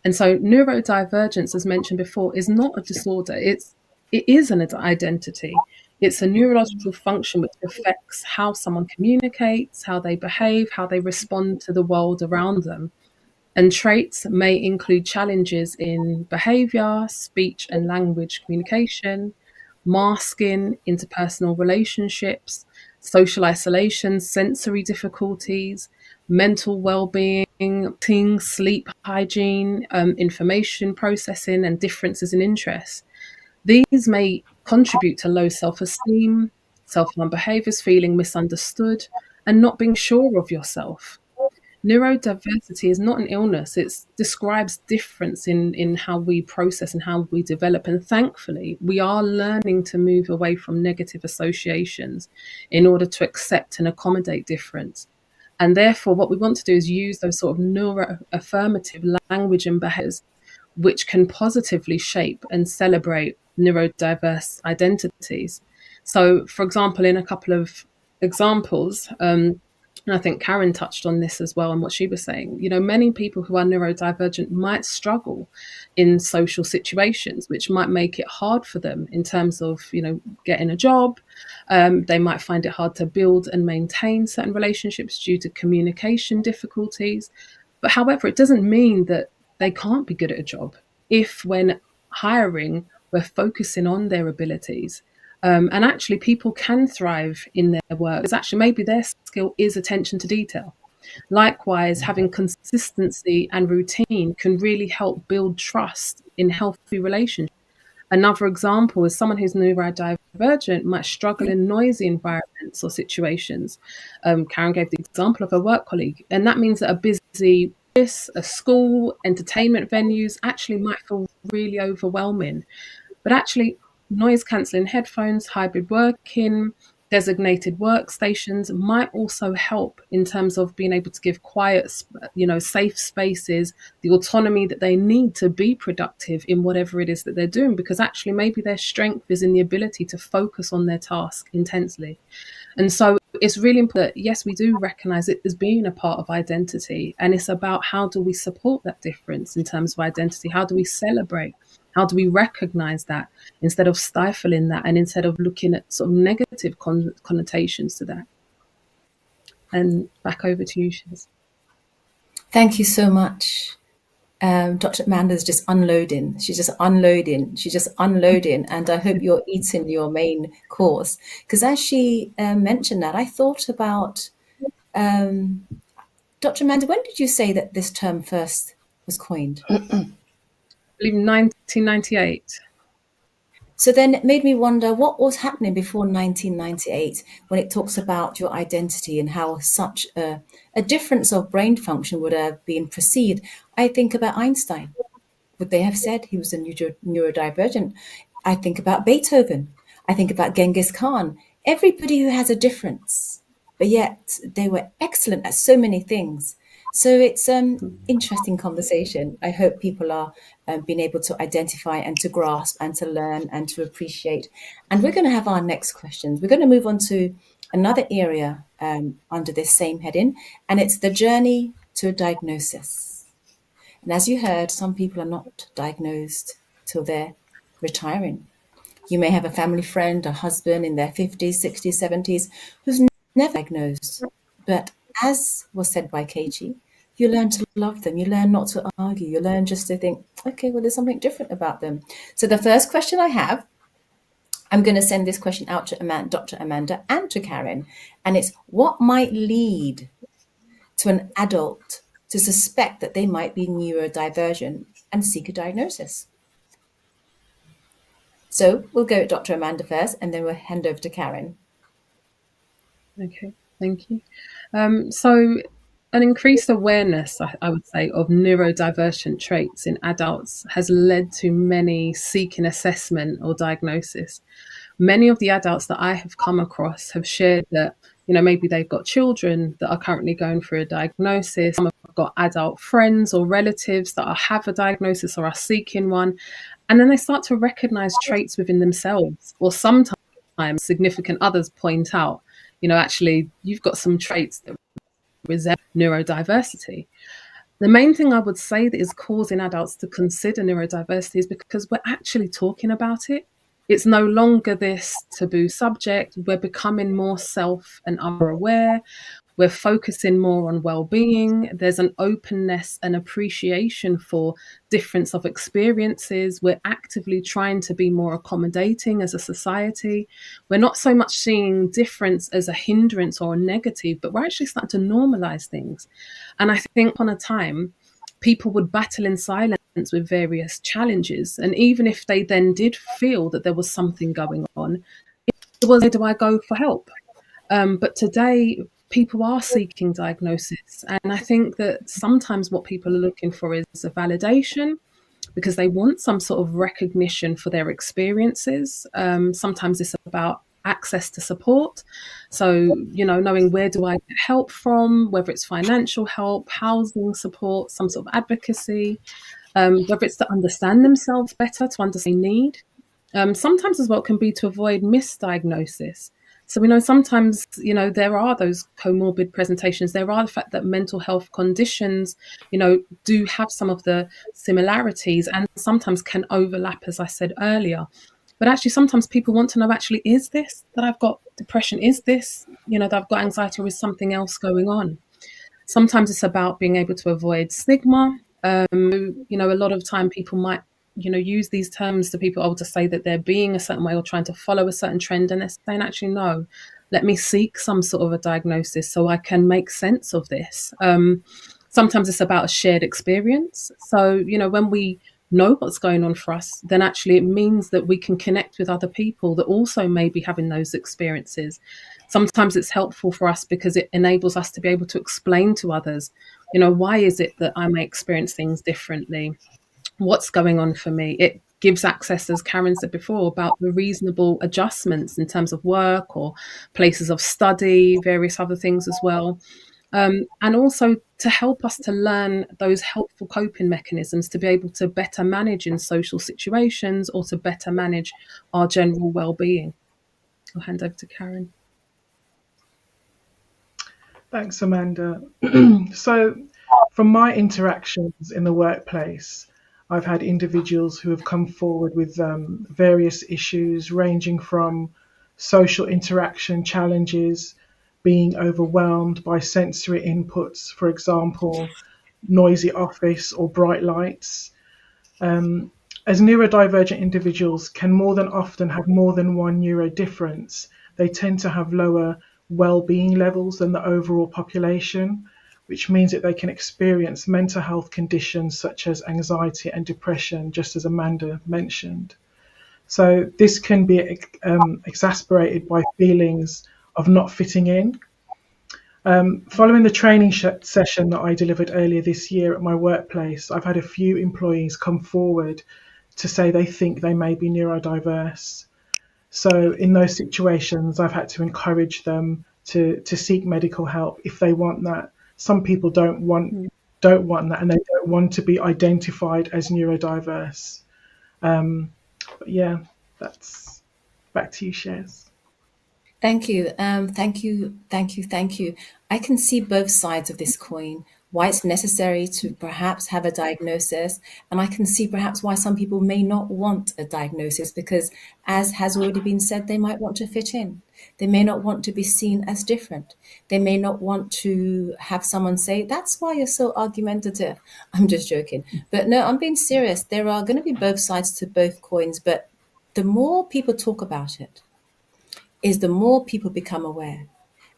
S3: And so neurodivergence, as mentioned before, is not a disorder. It is an identity. It's a neurological function which affects how someone communicates, how they behave, how they respond to the world around them. And traits may include challenges in behavior, speech and language communication, masking, interpersonal relationships, social isolation, sensory difficulties, mental well-being, sleep hygiene, information processing, and differences in interests. These may contribute to low self-esteem, self-harm behaviors, feeling misunderstood, and not being sure of yourself. Neurodiversity is not an illness. It describes difference in how we process and how we develop. And thankfully, we are learning to move away from negative associations in order to accept and accommodate difference. And therefore, what we want to do is use those sort of neuro-affirmative language and behaviors which can positively shape and celebrate neurodiverse identities. So, for example, in a couple of examples, and I think Karen touched on this as well and what she was saying, many people who are neurodivergent might struggle in social situations, which might make it hard for them in terms of, getting a job. They might find it hard to build and maintain certain relationships due to communication difficulties. But however, it doesn't mean that they can't be good at a job if when hiring, we're focusing on their abilities. And actually, people can thrive in their work. It's actually maybe their skill is attention to detail. Likewise, having consistency and routine can really help build trust in healthy relationships. Another example is someone who's neurodivergent might struggle in noisy environments or situations. Karen gave the example of a work colleague, and that means that a busy a school, entertainment venues actually might feel really overwhelming. But actually, noise cancelling headphones, hybrid working, designated workstations might also help in terms of being able to give quiet, safe spaces, the autonomy that they need to be productive in whatever it is that they're doing, because actually maybe their strength is in the ability to focus on their task intensely. And so it's really important that, yes, we do recognise it as being a part of identity, and it's about how do we support that difference in terms of identity? How do we celebrate? How do we recognise that instead of stifling that and instead of looking at sort of negative connotations to that? And back over to you, Shiz.
S2: Thank you so much. Dr. Amanda's just unloading. She's just unloading. And I hope you're eating your main course. Because as she mentioned that, I thought about, Dr. Amanda, when did you say that this term first was coined?
S3: I believe 1998.
S2: So then it made me wonder what was happening before 1998 when it talks about your identity and how such a difference of brain function would have been perceived. I think about Einstein. Would they have said he was a neurodivergent? I think about Beethoven. I think about Genghis Khan. Everybody who has a difference, but yet they were excellent at so many things. So it's an interesting conversation. I hope people are being able to identify and to grasp and to learn and to appreciate. And we're going to have our next questions. We're going to move on to another area under this same heading, and it's the journey to a diagnosis. And as you heard, some people are not diagnosed till they're retiring. You may have a family friend, a husband in their 50s, 60s, 70s, who's never diagnosed. But as was said by Katie, you learn to love them. You learn not to argue. You learn just to think, okay, well, there's something different about them. So the first question I have, I'm going to send this question out to Dr. Amanda and to Karen. And it's, what might lead to an adult to suspect that they might be neurodivergent and seek a diagnosis? So we'll go with Dr. Amanda first, and then we'll hand over to Karen.
S3: Okay, thank you. So an increased awareness, I would say, of neurodivergent traits in adults has led to many seeking assessment or diagnosis. Many of the adults that I have come across have shared that, maybe they've got children that are currently going through a diagnosis. Some have got adult friends or relatives that have a diagnosis or are seeking one. And then they start to recognize traits within themselves, or sometimes significant others point out, actually, you've got some traits that resemble neurodiversity. The main thing I would say that is causing adults to consider neurodiversity is because we're actually talking about it. It's no longer this taboo subject. We're becoming more self and other aware. We're focusing more on well-being. There's an openness and appreciation for difference of experiences. We're actively trying to be more accommodating as a society. We're not so much seeing difference as a hindrance or a negative, but we're actually starting to normalize things. And I think upon a time, people would battle in silence with various challenges. And even if they then did feel that there was something going on, it was, do I go for help? But today, people are seeking diagnosis. And I think that sometimes what people are looking for is a validation, because they want some sort of recognition for their experiences. Sometimes it's about access to support. So, knowing where do I get help from, whether it's financial help, housing support, some sort of advocacy, whether it's to understand themselves better, to understand need. Sometimes as well can be to avoid misdiagnosis. So we know sometimes, there are those comorbid presentations. There are the fact that mental health conditions, do have some of the similarities and sometimes can overlap, as I said earlier. But actually, sometimes people want to know, actually, is this that I've got depression? Is this, that I've got anxiety, or is something else going on? Sometimes it's about being able to avoid stigma. A lot of time people might use these terms to people to say that they're being a certain way or trying to follow a certain trend, and they're saying, actually, no, let me seek some sort of a diagnosis so I can make sense of this. Sometimes it's about a shared experience. So, when we know what's going on for us, then actually it means that we can connect with other people that also may be having those experiences. Sometimes it's helpful for us because it enables us to be able to explain to others, why is it that I may experience things differently? What's going on for me? It gives access, as Karen said before, about the reasonable adjustments in terms of work or places of study, various other things as well. And also to help us to learn those helpful coping mechanisms to be able to better manage in social situations or to better manage our general well-being. I'll hand over to Karen.
S4: Thanks, Amanda. So from my interactions in the workplace, I've had individuals who have come forward with various issues ranging from social interaction challenges, being overwhelmed by sensory inputs, for example, noisy office or bright lights. As neurodivergent individuals can more than often have more than one neuro difference, they tend to have lower well-being levels than the overall population, which means that they can experience mental health conditions such as anxiety and depression, just as Amanda mentioned. So this can be exacerbated by feelings of not fitting in. Following the training session that I delivered earlier this year at my workplace, I've had a few employees come forward to say they think they may be neurodiverse. So in those situations, I've had to encourage them to seek medical help if they want that. Some people don't want that, and they don't want to be identified as neurodiverse. But yeah, that's back to you, Shez.
S2: Thank you. Thank you. I can see both sides of this coin. why it's necessary to perhaps have a diagnosis. And I can see perhaps why some people may not want a diagnosis because, as has already been said, they might want to fit in. They may not want to be seen as different. They may not want to have someone say, that's why you're so argumentative. I'm just joking. But no, I'm being serious. There are going to be both sides to both coins. But the more people talk about it, is the more people become aware.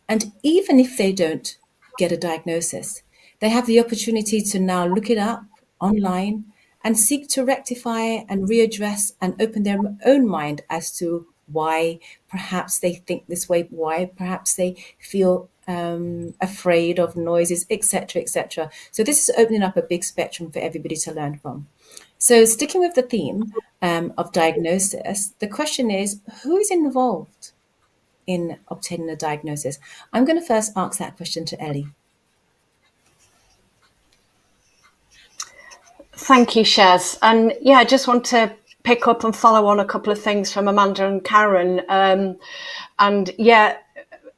S2: And even if they don't get a diagnosis, they have the opportunity to now look it up online and seek to rectify and readdress and open their own mind as to why perhaps they think this way, why perhaps they feel afraid of noises, etc., etc. So this is opening up a big spectrum for everybody to learn from. So sticking with the theme of diagnosis, the question is, who is involved in obtaining a diagnosis? I'm going to first ask that question to Ellie.
S6: Thank you, Shez. And yeah, I just want to pick up and follow on a couple of things from Amanda and Karen. And yeah,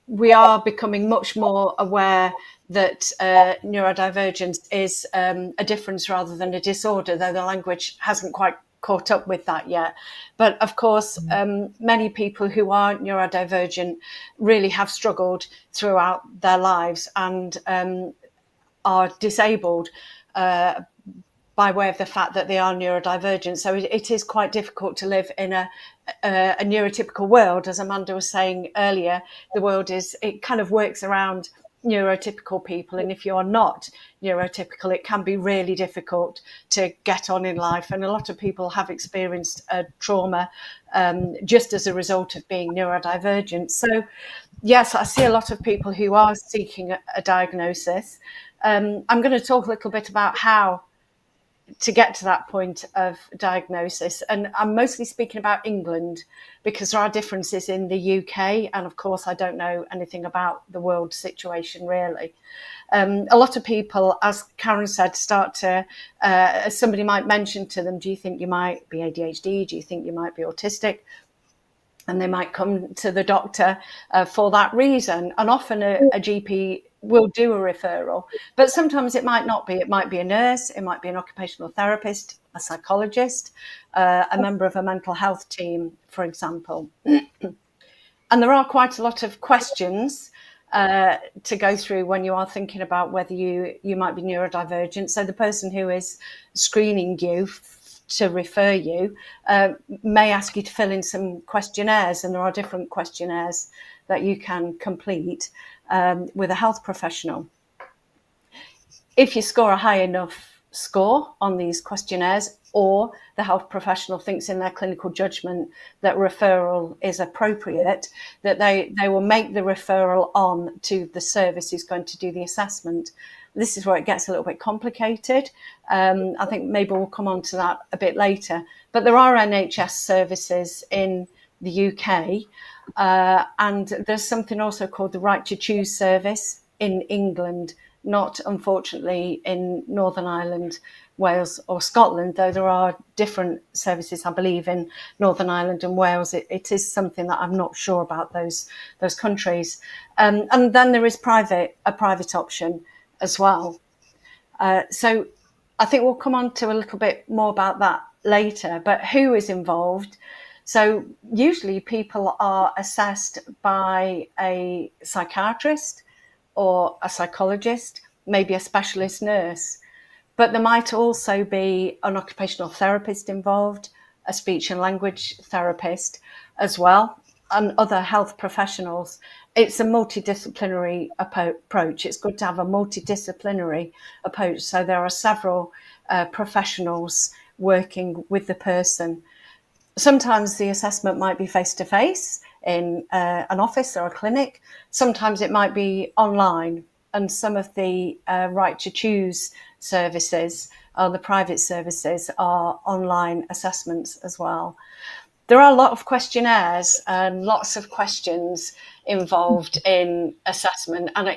S6: we are becoming much more aware that neurodivergence is a difference rather than a disorder, though the language hasn't quite caught up with that yet. But of course, many people who are neurodivergent really have struggled throughout their lives and are disabled by way of the fact that they are neurodivergent. So it is quite difficult to live in a neurotypical world. As Amanda was saying earlier, the world it kind of works around neurotypical people. And if you're not neurotypical, it can be really difficult to get on in life. And a lot of people have experienced a trauma just as a result of being neurodivergent. So yes, I see a lot of people who are seeking a diagnosis. I'm going to talk a little bit about how to get to that point of diagnosis. And I'm mostly speaking about England because there are differences in the UK. And of course, I don't know anything about the world situation really. A lot of people, as Karen said, start to, somebody might mention to them, do you think you might be ADHD? Do you think you might be autistic? And they might come to the doctor for that reason. And often a GP will do a referral, but sometimes it might not be. It might be a nurse, it might be an occupational therapist, a psychologist, a member of a mental health team, for example. And there are quite a lot of questions to go through when you are thinking about whether you might be neurodivergent. So the person who is screening you to refer you may ask you to fill in some questionnaires, and there are different questionnaires that you can complete with a health professional. If you score a high enough score on these questionnaires, or the health professional thinks in their clinical judgment that referral is appropriate, that they will make the referral on to the service who's going to do the assessment. This is where it gets a little bit complicated. I think maybe we'll come on to that a bit later. But there are NHS services in the UK, and there's something also called the Right to Choose service in England, not unfortunately in Northern Ireland, Wales or Scotland, though there are different services, I believe, in Northern Ireland and Wales. It is something that I'm not sure about those countries. And then there is a private option as well. So I think we'll come on to a little bit more about that later, but who is involved? So usually people are assessed by a psychiatrist or a psychologist, maybe a specialist nurse, but there might also be an occupational therapist involved, a speech and language therapist as well, and other health professionals. It's a multidisciplinary approach. It's good to have a multidisciplinary approach. So there are several professionals working with the person. Sometimes the assessment might be face-to-face in an office or a clinic. Sometimes it might be online. And some of the Right to Choose services, the private services, are online assessments as well. There are a lot of questionnaires and lots of questions involved in assessment. And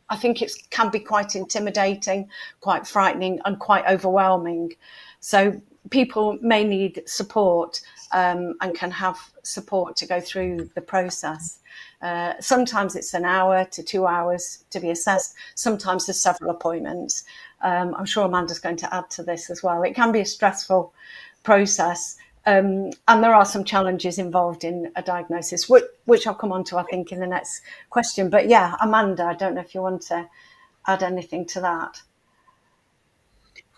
S6: I think it can be quite intimidating, quite frightening and quite overwhelming. So people may need support and can have support to go through the process. Sometimes it's an hour to 2 hours to be assessed. Sometimes there's several appointments. I'm sure Amanda's going to add to this as well. It can be a stressful process. And there are some challenges involved in a diagnosis, which I'll come on to, I think, in the next question. But yeah, Amanda, I don't know if you want to add anything to that.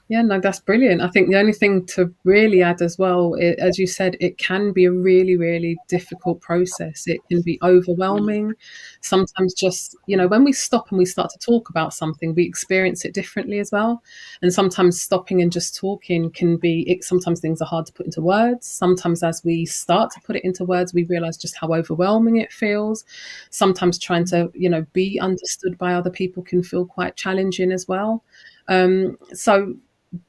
S3: Yeah, no, that's brilliant. I think the only thing to really add as well, as you said, it can be a really, really difficult process. It can be overwhelming. Sometimes just, when we stop and we start to talk about something, we experience it differently as well. And sometimes stopping and just talking can be, sometimes things are hard to put into words. Sometimes as we start to put it into words, we realize just how overwhelming it feels. Sometimes trying to, be understood by other people can feel quite challenging as well. So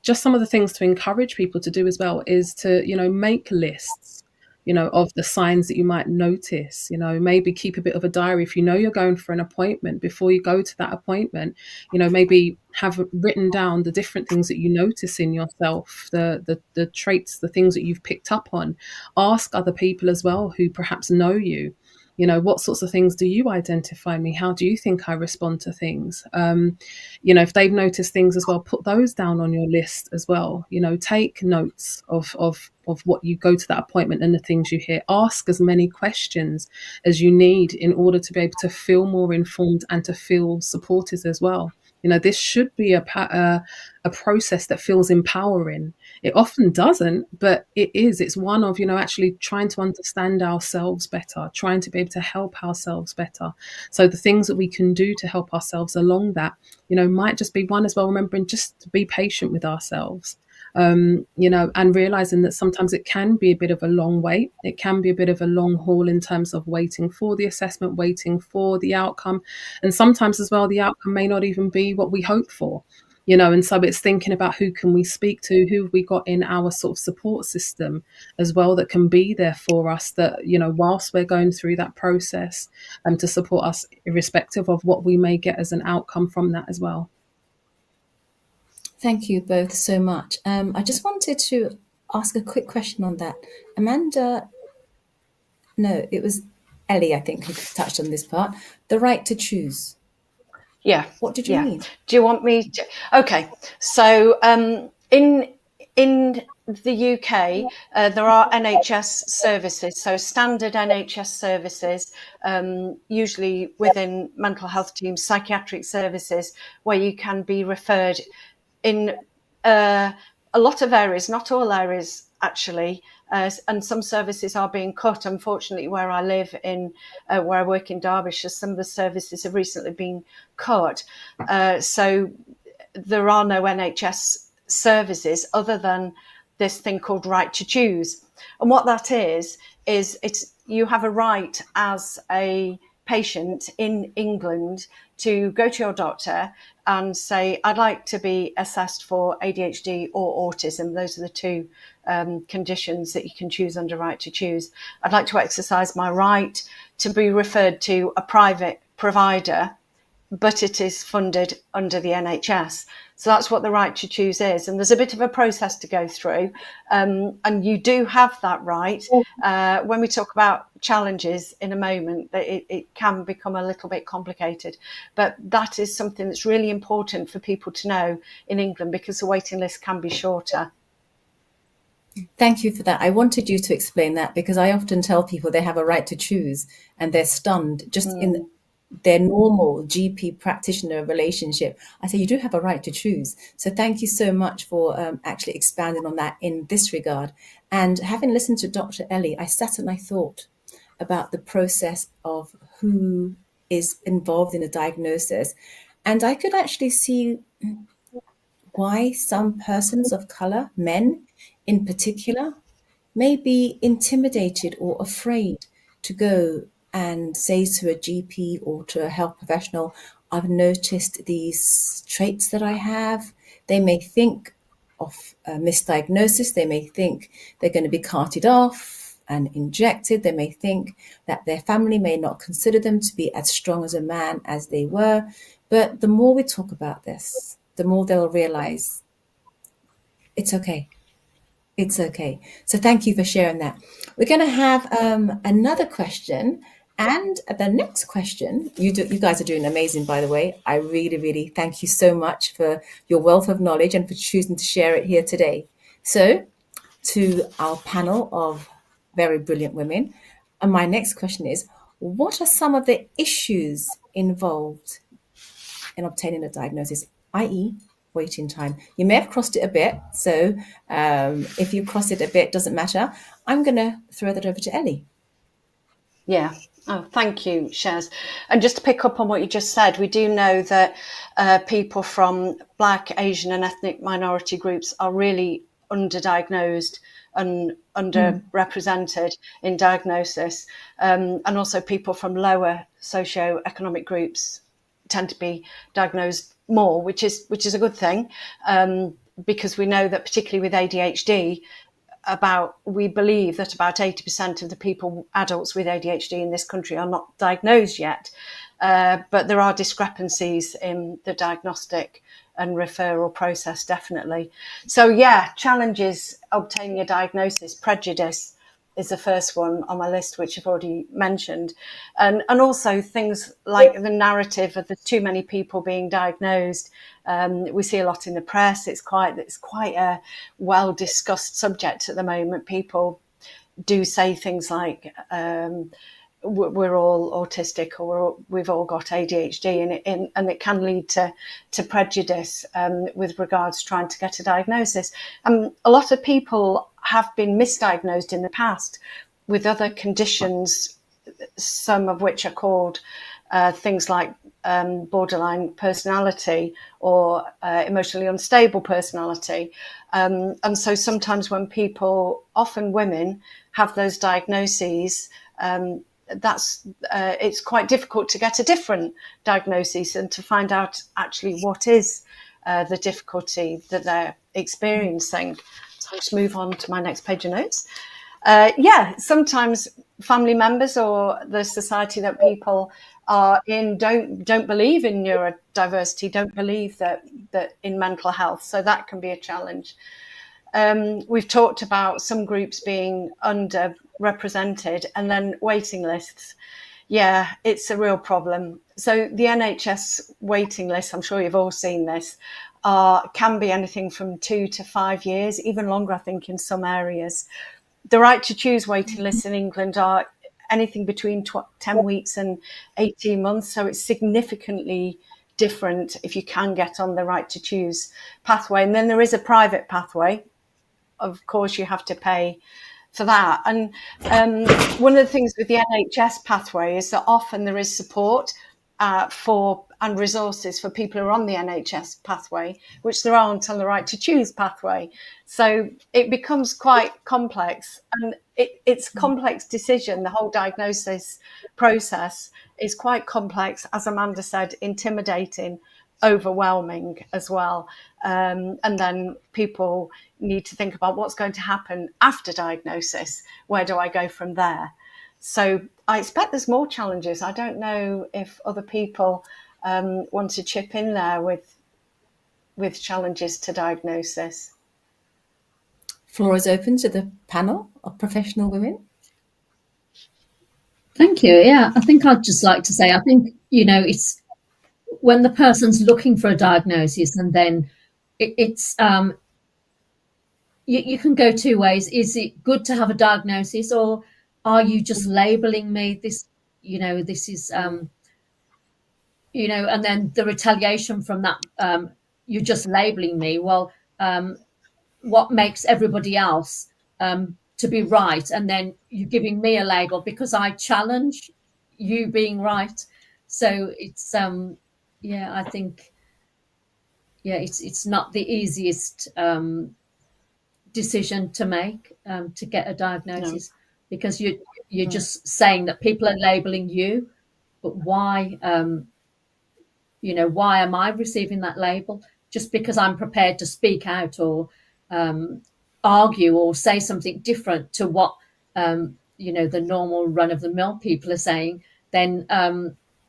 S3: just some of the things to encourage people to do as well is to, make lists, of the signs that you might notice, maybe keep a bit of a diary. If you're going for an appointment, before you go to that appointment, maybe have written down the different things that you notice in yourself, the traits, the things that you've picked up on. Ask other people as well who perhaps know you. What sorts of things do you identify me? How do you think I respond to things? If they've noticed things as well, put those down on your list as well. Take notes of what you go to that appointment and the things you hear. Ask as many questions as you need in order to be able to feel more informed and to feel supported as well. This should be a process that feels empowering. It often doesn't, but it is. It's one of, actually trying to understand ourselves better, trying to be able to help ourselves better. So the things that we can do to help ourselves along that, might just be one as well, remembering just to be patient with ourselves. And realizing that sometimes it can be a bit of a long wait. It can be a bit of a long haul in terms of waiting for the assessment, waiting for the outcome. And sometimes as well, the outcome may not even be what we hope for, and so it's thinking about who can we speak to, who have we got in our sort of support system as well that can be there for us, that, whilst we're going through that process, to support us irrespective of what we may get as an outcome from that as well.
S2: Thank you both so much. I just wanted to ask a quick question on that. Amanda, no, it was Ellie, I think, who touched on this part. The right to choose.
S6: Yeah.
S2: What did you mean?
S6: Do you want me to? Okay. So in the UK, there are NHS services, so standard NHS services, usually within mental health teams, psychiatric services, where you can be referred in a lot of areas, not all areas actually, and some services are being cut. Unfortunately, where I live where I work in Derbyshire, some of the services have recently been cut. So there are no NHS services other than this thing called right to choose. And what that is you have a right as a patient in England to go to your doctor and say, I'd like to be assessed for ADHD or autism. Those are the two conditions that you can choose under right to choose. I'd like to exercise my right to be referred to a private provider, but it is funded under the NHS. So that's what the right to choose is. And there's a bit of a process to go through. And you do have that right. When we talk about challenges in a moment, it can become a little bit complicated. But that is something that's really important for people to know in England, because the waiting list can be shorter.
S2: Thank you for that. I wanted you to explain that, because I often tell people they have a right to choose and they're stunned just in their normal GP practitioner relationship. I say, you do have a right to choose. So thank you so much for actually expanding on that in this regard. And having listened to Dr. Ellie, I sat and I thought about the process of who is involved in a diagnosis. And I could actually see why some persons of color, men in particular, may be intimidated or afraid to go and say to a GP or to a health professional, I've noticed these traits that I have. They may think of a misdiagnosis. They may think they're going to be carted off and injected. They may think that their family may not consider them to be as strong as a man as they were. But the more we talk about this, the more they'll realize it's okay. It's okay. So thank you for sharing that. We're going to have another question. And the next question, you guys are doing amazing, by the way. I really, really thank you so much for your wealth of knowledge and for choosing to share it here today. So to our panel of very brilliant women, and my next question is, what are some of the issues involved in obtaining a diagnosis, i.e. waiting time? You may have crossed it a bit, so if you cross it a bit, doesn't matter. I'm going to throw that over to Ellie.
S6: Yeah. Oh, thank you, Shez. And just to pick up on what you just said, we do know that people from Black, Asian and ethnic minority groups are really underdiagnosed and underrepresented in diagnosis. And also people from lower socioeconomic groups tend to be diagnosed more, which is a good thing, because we know that particularly with ADHD, we believe that about 80% of the adults with ADHD in this country are not diagnosed yet. But there are discrepancies in the diagnostic and referral process, definitely. So yeah, challenges obtaining a diagnosis. Prejudice is the first one on my list, which I've already mentioned. And also things like the narrative of there's too many people being diagnosed. We see a lot in the press. It's quite a well discussed subject at the moment. People do say things like we're all autistic, or we've all got ADHD, and it can lead to prejudice with regards to trying to get a diagnosis. A lot of people have been misdiagnosed in the past with other conditions, some of which are called things like borderline personality or emotionally unstable personality. And so sometimes when often women, have those diagnoses, it's quite difficult to get a different diagnosis and to find out actually what is the difficulty that they're experiencing. So I'll just move on to my next page of notes. Sometimes family members or the society that people are in don't believe in neurodiversity, don't believe that in mental health. So that can be a challenge. We've talked about some groups being underrepresented, and then waiting lists. Yeah, it's a real problem. So the NHS waiting lists, I'm sure you've all seen this, can be anything from 2 to 5 years, even longer, I think, in some areas. The right to choose waiting lists in England are anything between 10 weeks and 18 months. So it's significantly different if you can get on the right to choose pathway. And then there is a private pathway. Of course, you have to pay for that. And one of the things with the NHS pathway is that often there is support and resources for people who are on the NHS pathway, which there aren't on the right to choose pathway. So it becomes quite complex, and it's a complex decision. The whole diagnosis process is quite complex, as Amanda said, intimidating, overwhelming as well. And then people need to think about what's going to happen after diagnosis. Where do I go from there? So I expect there's more challenges. I don't know if other people want to chip in there with challenges to diagnosis.
S2: Floor is open to the panel of professional women.
S5: Thank you. Yeah, I think I'd just like to say, I think, it's when the person's looking for a diagnosis, and then it's you can go two ways. Is it good to have a diagnosis, or are you just labeling me? This is and then the retaliation from that, you're just labeling me. Well, what makes everybody else to be right, and then you're giving me a label because I challenge you being right. So it's I think it's not the easiest decision to make, to get a diagnosis. No. Because you're just saying that people are labeling you, but why why am I receiving that label? Just because I'm prepared to speak out or argue or say something different to what the normal run of the mill people are saying, then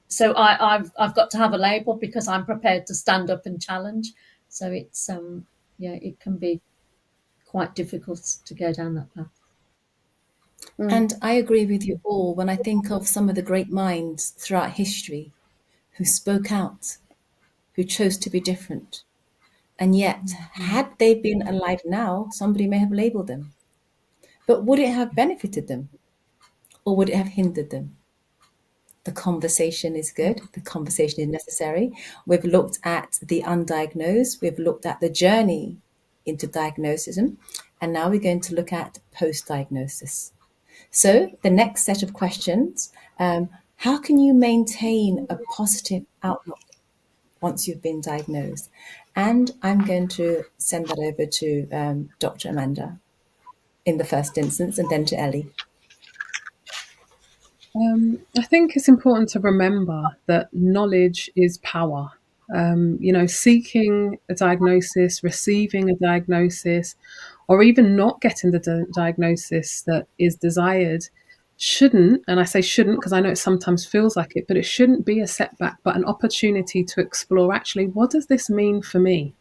S5: so I've got to have a label because I'm prepared to stand up and challenge. So it's it can be quite difficult to go down that path.
S2: And I agree with you all when I think of some of the great minds throughout history who spoke out, who chose to be different. And yet, had they been alive now, somebody may have labeled them. But would it have benefited them? Or would it have hindered them? The conversation is good. The conversation is necessary. We've looked at the undiagnosed. We've looked at the journey into diagnosis. And now we're going to look at post-diagnosis. So the next set of questions, how can you maintain a positive outlook once you've been diagnosed? And I'm going to send that over to Dr. Amanda in the first instance, and then to Ellie.
S3: I think it's important to remember that knowledge is power. Seeking a diagnosis, receiving a diagnosis, or even not getting the diagnosis that is desired shouldn't, and I say shouldn't because I know it sometimes feels like it, but it shouldn't be a setback, but an opportunity to explore, actually, what does this mean for me?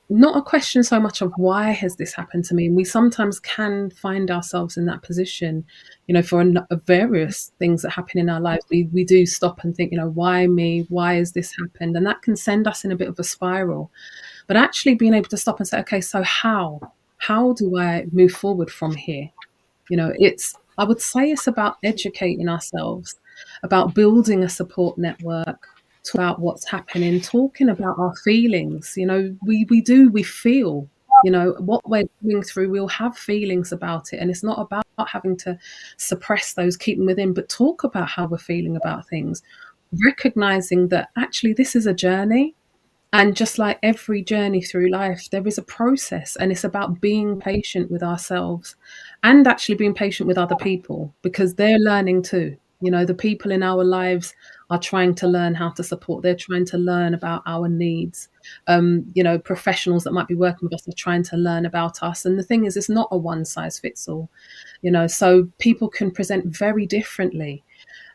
S3: Not a question so much of why has this happened to me. And we sometimes can find ourselves in that position, for various things that happen in our lives. We do stop and think, why me? Why has this happened? And that can send us in a bit of a spiral. But actually being able to stop and say, okay, so how do I move forward from here? I would say it's about educating ourselves, about building a support network, about what's happening, talking about our feelings. We feel, what we're going through, we'll have feelings about it. And it's not about having to suppress those, keep them within, but talk about how we're feeling about things, recognizing that actually this is a journey. And just like every journey through life, there is a process, and it's about being patient with ourselves and actually being patient with other people, because they're learning too. The people in our lives are trying to learn how to support. They're trying to learn about our needs. Professionals that might be working with us are trying to learn about us. And the thing is, it's not a one size fits all, so people can present very differently.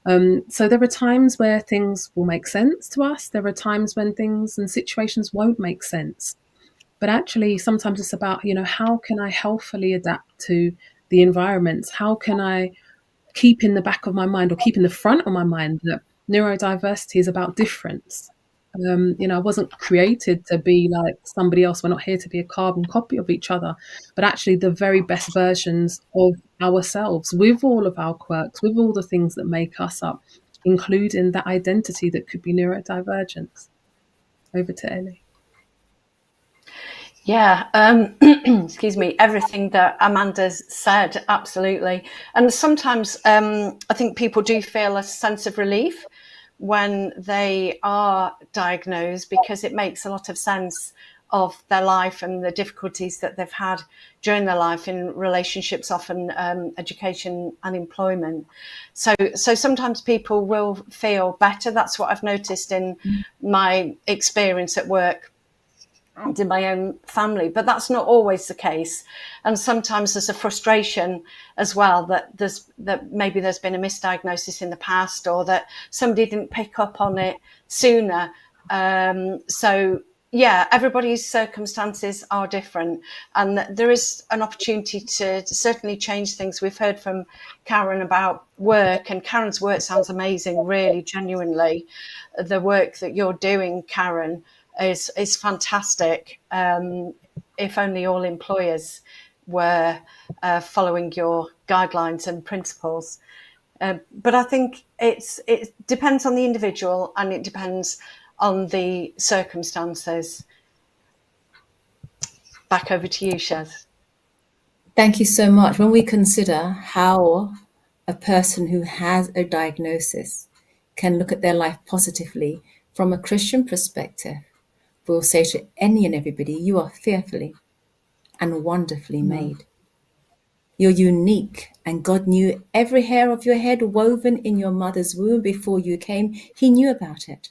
S3: So there are times where things will make sense to us. There are times when things and situations won't make sense. But actually, sometimes it's about, how can I healthily adapt to the environments? How can I keep in the back of my mind, or keep in the front of my mind, that neurodiversity is about difference? I wasn't created to be like somebody else. We're not here to be a carbon copy of each other, but actually the very best versions of ourselves, with all of our quirks, with all the things that make us up, including that identity that could be neurodivergence. Over to Ellie.
S6: Yeah, excuse me, everything that Amanda's said, absolutely. And sometimes I think people do feel a sense of relief when they are diagnosed, because it makes a lot of sense of their life and the difficulties that they've had during their life in relationships, often education and employment. So sometimes people will feel better. That's what I've noticed in my experience at work and in my own family, but that's not always the case. And sometimes there's a frustration as well that maybe there's been a misdiagnosis in the past, or that somebody didn't pick up on it sooner. So yeah, everybody's circumstances are different, and there is an opportunity to certainly change things. We've heard from Karen about work, and Karen's work sounds amazing, really, genuinely. The work that you're doing, Karen, is fantastic. If only all employers were following your guidelines and principles. But I think it depends on the individual, and it depends on the circumstances. Back over to you, Shez.
S2: Thank you so much. When we consider how a person who has a diagnosis can look at their life positively from a Christian perspective, we'll say to any and everybody, you are fearfully and wonderfully made. You're unique, and God knew every hair of your head woven in your mother's womb before you came. He knew about it.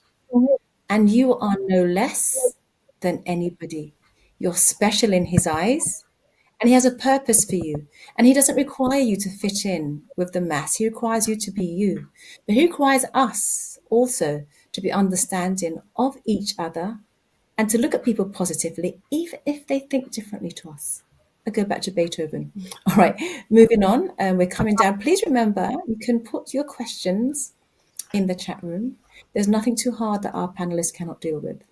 S2: And you are no less than anybody. You're special in his eyes, and he has a purpose for you. And he doesn't require you to fit in with the mass. He requires you to be you. But he requires us also to be understanding of each other, and to look at people positively, even if they think differently to us. I go back to Beethoven. All right, moving on. We're coming down. Please remember, you can put your questions in the chat room. There's nothing too hard that our panelists cannot deal with.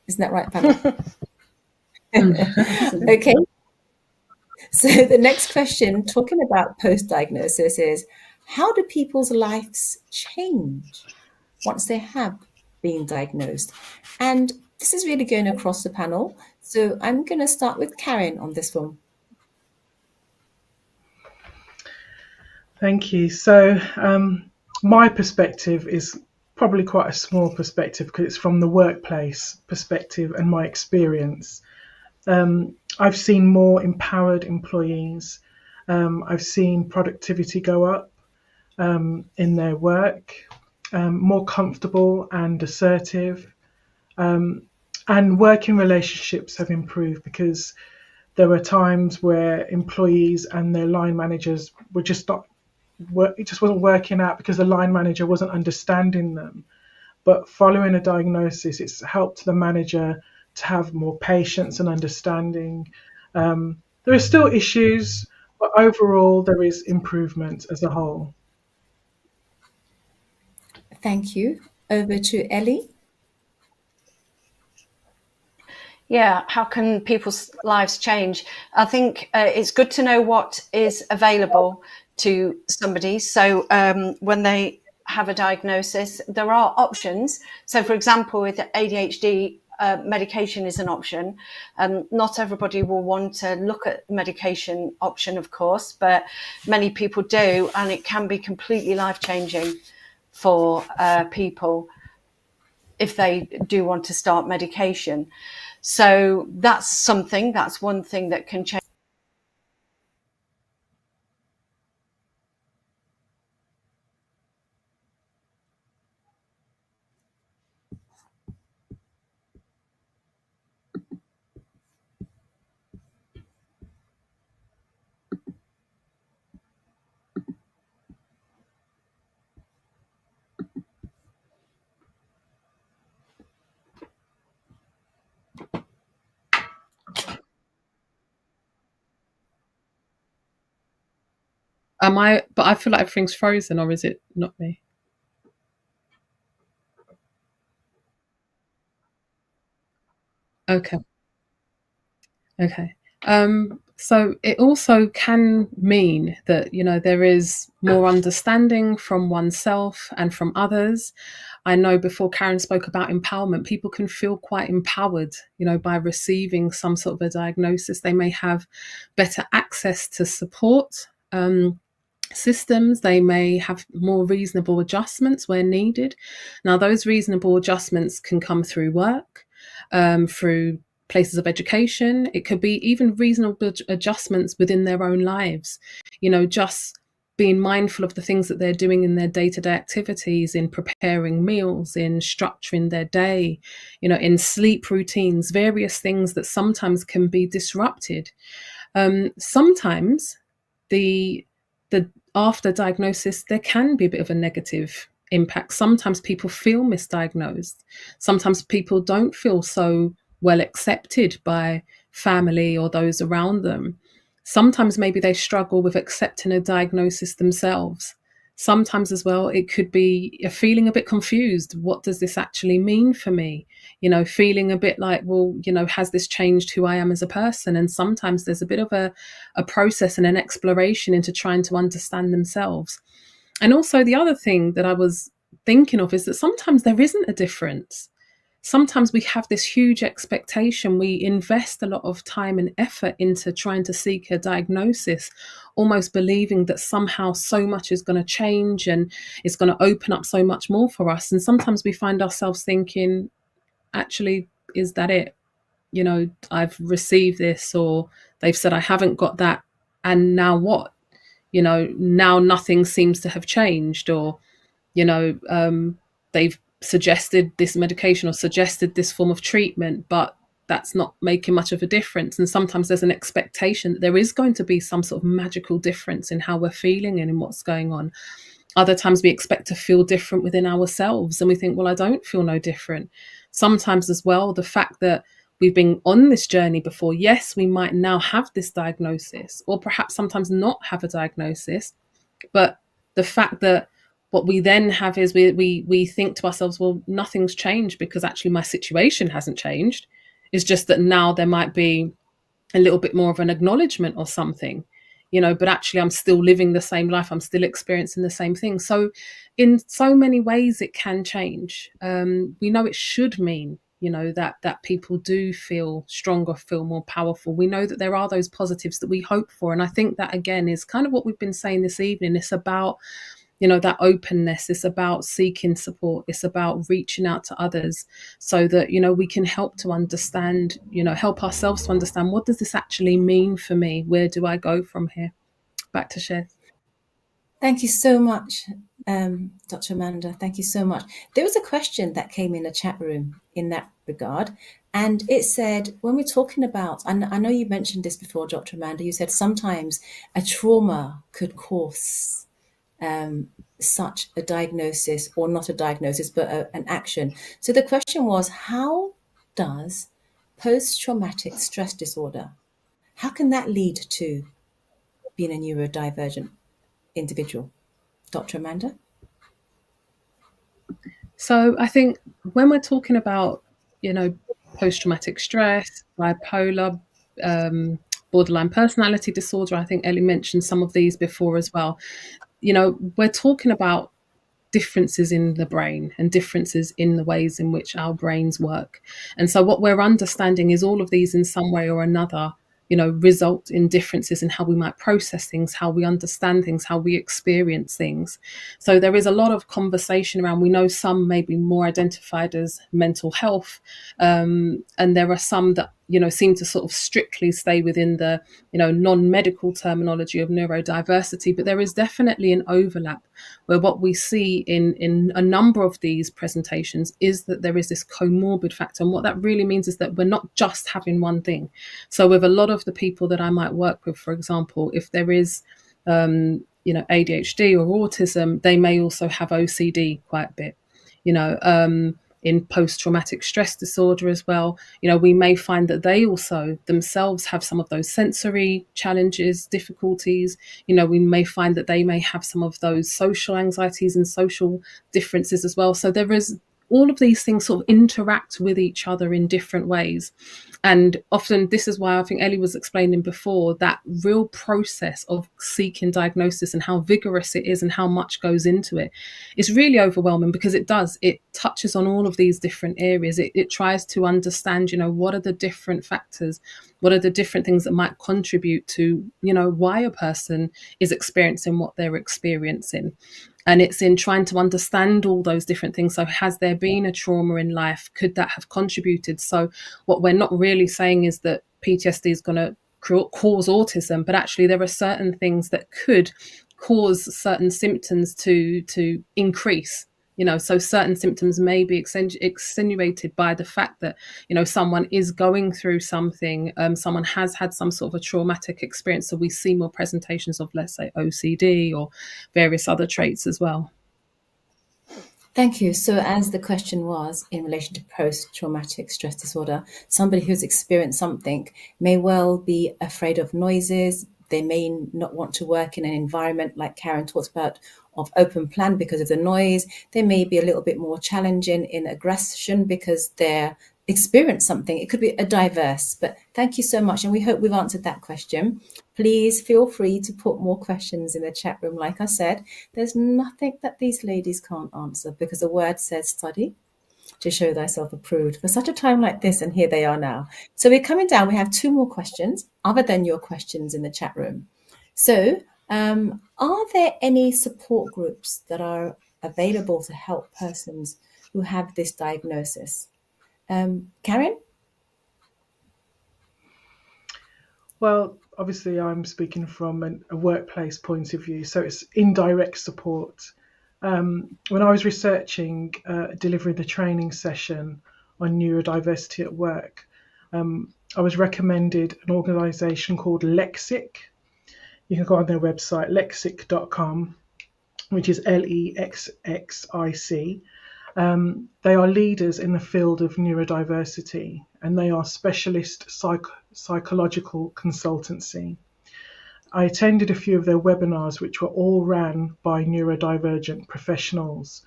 S2: Isn't that right, panel? Okay. So the next question, talking about post-diagnosis, is how do people's lives change once they have been diagnosed? And this is really going across the panel. So I'm going to start with Karen on this one.
S4: Thank you. So my perspective is probably quite a small perspective because it's from the workplace perspective and my experience. I've seen more empowered employees. I've seen productivity go up in their work, more comfortable and assertive. And working relationships have improved because there were times where employees and their line managers were just not, it just wasn't working out because the line manager wasn't understanding them. But following a diagnosis, it's helped the manager to have more patience and understanding. There are still issues, but overall there is improvement as a whole.
S2: Thank you. Over to Ellie.
S6: Yeah, how can people's lives change? I think it's good to know what is available to somebody. So when they have a diagnosis, there are options. So for example, with ADHD, medication is an option. Not everybody will want to look at medication option, of course, but many people do, and it can be completely life-changing for people if they do want to start medication. So that's one thing that can change.
S3: But I feel like everything's frozen, or is it not me? Okay. So it also can mean that, there is more understanding from oneself and from others. I know before Karen spoke about empowerment, people can feel quite empowered, by receiving some sort of a diagnosis. They may have better access to support systems. They may have more reasonable adjustments where needed. Now, those reasonable adjustments can come through work, through places of education. It could be even reasonable adjustments within their own lives, just being mindful of the things that they're doing in their day-to-day activities, in preparing meals, in structuring their day, in sleep routines, various things that sometimes can be disrupted. Sometimes the after diagnosis, there can be a bit of a negative impact. Sometimes people feel misdiagnosed. Sometimes people don't feel so well accepted by family or those around them. Sometimes maybe they struggle with accepting a diagnosis themselves. Sometimes as well, it could be a feeling a bit confused. What does this actually mean for me? Feeling a bit like, well, has this changed who I am as a person? And sometimes there's a bit of a process and an exploration into trying to understand themselves. And also the other thing that I was thinking of is that sometimes there isn't a difference. Sometimes we have this huge expectation. We invest a lot of time and effort into trying to seek a diagnosis, almost believing that somehow so much is going to change and it's going to open up so much more for us. And sometimes we find ourselves thinking, actually, is that it? I've received this, or they've said I haven't got that. And now what? Now nothing seems to have changed, or, they've suggested this medication or suggested this form of treatment, but that's not making much of a difference. And sometimes there's an expectation that there is going to be some sort of magical difference in how we're feeling and in what's going on. Other times we expect to feel different within ourselves and we think, well, I don't feel no different. Sometimes as well, the fact that we've been on this journey before. Yes, we might now have this diagnosis, or perhaps sometimes not have a diagnosis, but the fact that what we then have is we think to ourselves, well, nothing's changed because actually my situation hasn't changed. It's just that now there might be a little bit more of an acknowledgement or something, but actually I'm still living the same life. I'm still experiencing the same thing. So in so many ways it can change. We know it should mean, that people do feel stronger, feel more powerful. We know that there are those positives that we hope for. And I think that, again, is kind of what we've been saying this evening. It's about, that openness. It's about seeking support. It's about reaching out to others so that, we can help to understand, help ourselves to understand, what does this actually mean for me? Where do I go from here? Back to Shez.
S2: Thank you so much, Dr. Amanda. Thank you so much. There was a question that came in the chat room in that regard, and it said, when we're talking about, and I know you mentioned this before, Dr. Amanda, you said sometimes a trauma could cause such a diagnosis, or not a diagnosis, but an action. So the question was, how does post-traumatic stress disorder, how can that lead to being a neurodivergent individual? Dr. Amanda?
S3: So I think when we're talking about, post-traumatic stress, bipolar, borderline personality disorder, I think Ellie mentioned some of these before as well. We're talking about differences in the brain and differences in the ways in which our brains work. And so what we're understanding is all of these in some way or another, result in differences in how we might process things, how we understand things, how we experience things. So there is a lot of conversation around, we know some may be more identified as mental health, and there are some that, seem to sort of strictly stay within the, non-medical terminology of neurodiversity. But there is definitely an overlap where what we see in a number of these presentations is that there is this comorbid factor. And what that really means is that we're not just having one thing. So with a lot of the people that I might work with, for example, if there is, ADHD or autism, they may also have OCD quite a bit, in post-traumatic stress disorder as well. We may find that they also themselves have some of those sensory challenges, difficulties. We may find that they may have some of those social anxieties and social differences as well. So there is all of these things sort of interact with each other in different ways. And often this is why I think Ellie was explaining before, that real process of seeking diagnosis and how vigorous it is and how much goes into it is really overwhelming, because it touches on all of these different areas. It tries to understand, what are the different factors, what are the different things that might contribute to, why a person is experiencing what they're experiencing. And it's in trying to understand all those different things. So has there been a trauma in life? Could that have contributed? So what we're not really saying is that PTSD is going to cause autism, but actually there are certain things that could cause certain symptoms to increase. So certain symptoms may be extenuated by the fact that, someone is going through something, someone has had some sort of a traumatic experience. So we see more presentations of, let's say, OCD or various other traits as well.
S2: Thank you. So as the question was in relation to post-traumatic stress disorder, somebody who's experienced something may well be afraid of noises. They may not want to work in an environment like Karen talked about of open plan because of the noise. They may be a little bit more challenging in aggression because they're experienced something. It could be a diverse, but thank you so much. And we hope we've answered that question. Please feel free to put more questions in the chat room. Like I said, there's nothing that these ladies can't answer, because the word says study to show thyself approved for such a time like this, and here they are now. So we're coming down. We have 2 more questions other than your questions in the chat room. So are there any support groups that are available to help persons who have this diagnosis? Karen?
S4: Well, obviously I'm speaking from a workplace point of view, so it's indirect support. When I was researching delivering the training session on neurodiversity at work, I was recommended an organisation called Lexic. You can go on their website, lexic.com, which is LEXXIC. They are leaders in the field of neurodiversity, and they are specialist psychological consultancy. I attended a few of their webinars, which were all ran by neurodivergent professionals.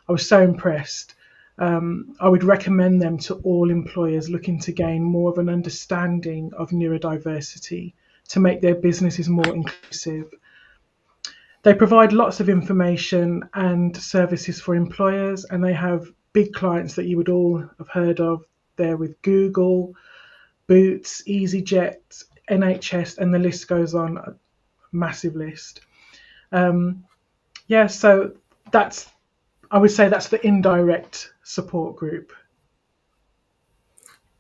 S4: I was so impressed. I would recommend them to all employers looking to gain more of an understanding of neurodiversity to make their businesses more inclusive. They provide lots of information and services for employers, and they have big clients that you would all have heard of there with Google, Boots, EasyJet, NHS, and the list goes on, a massive list. So I would say that's the indirect support group.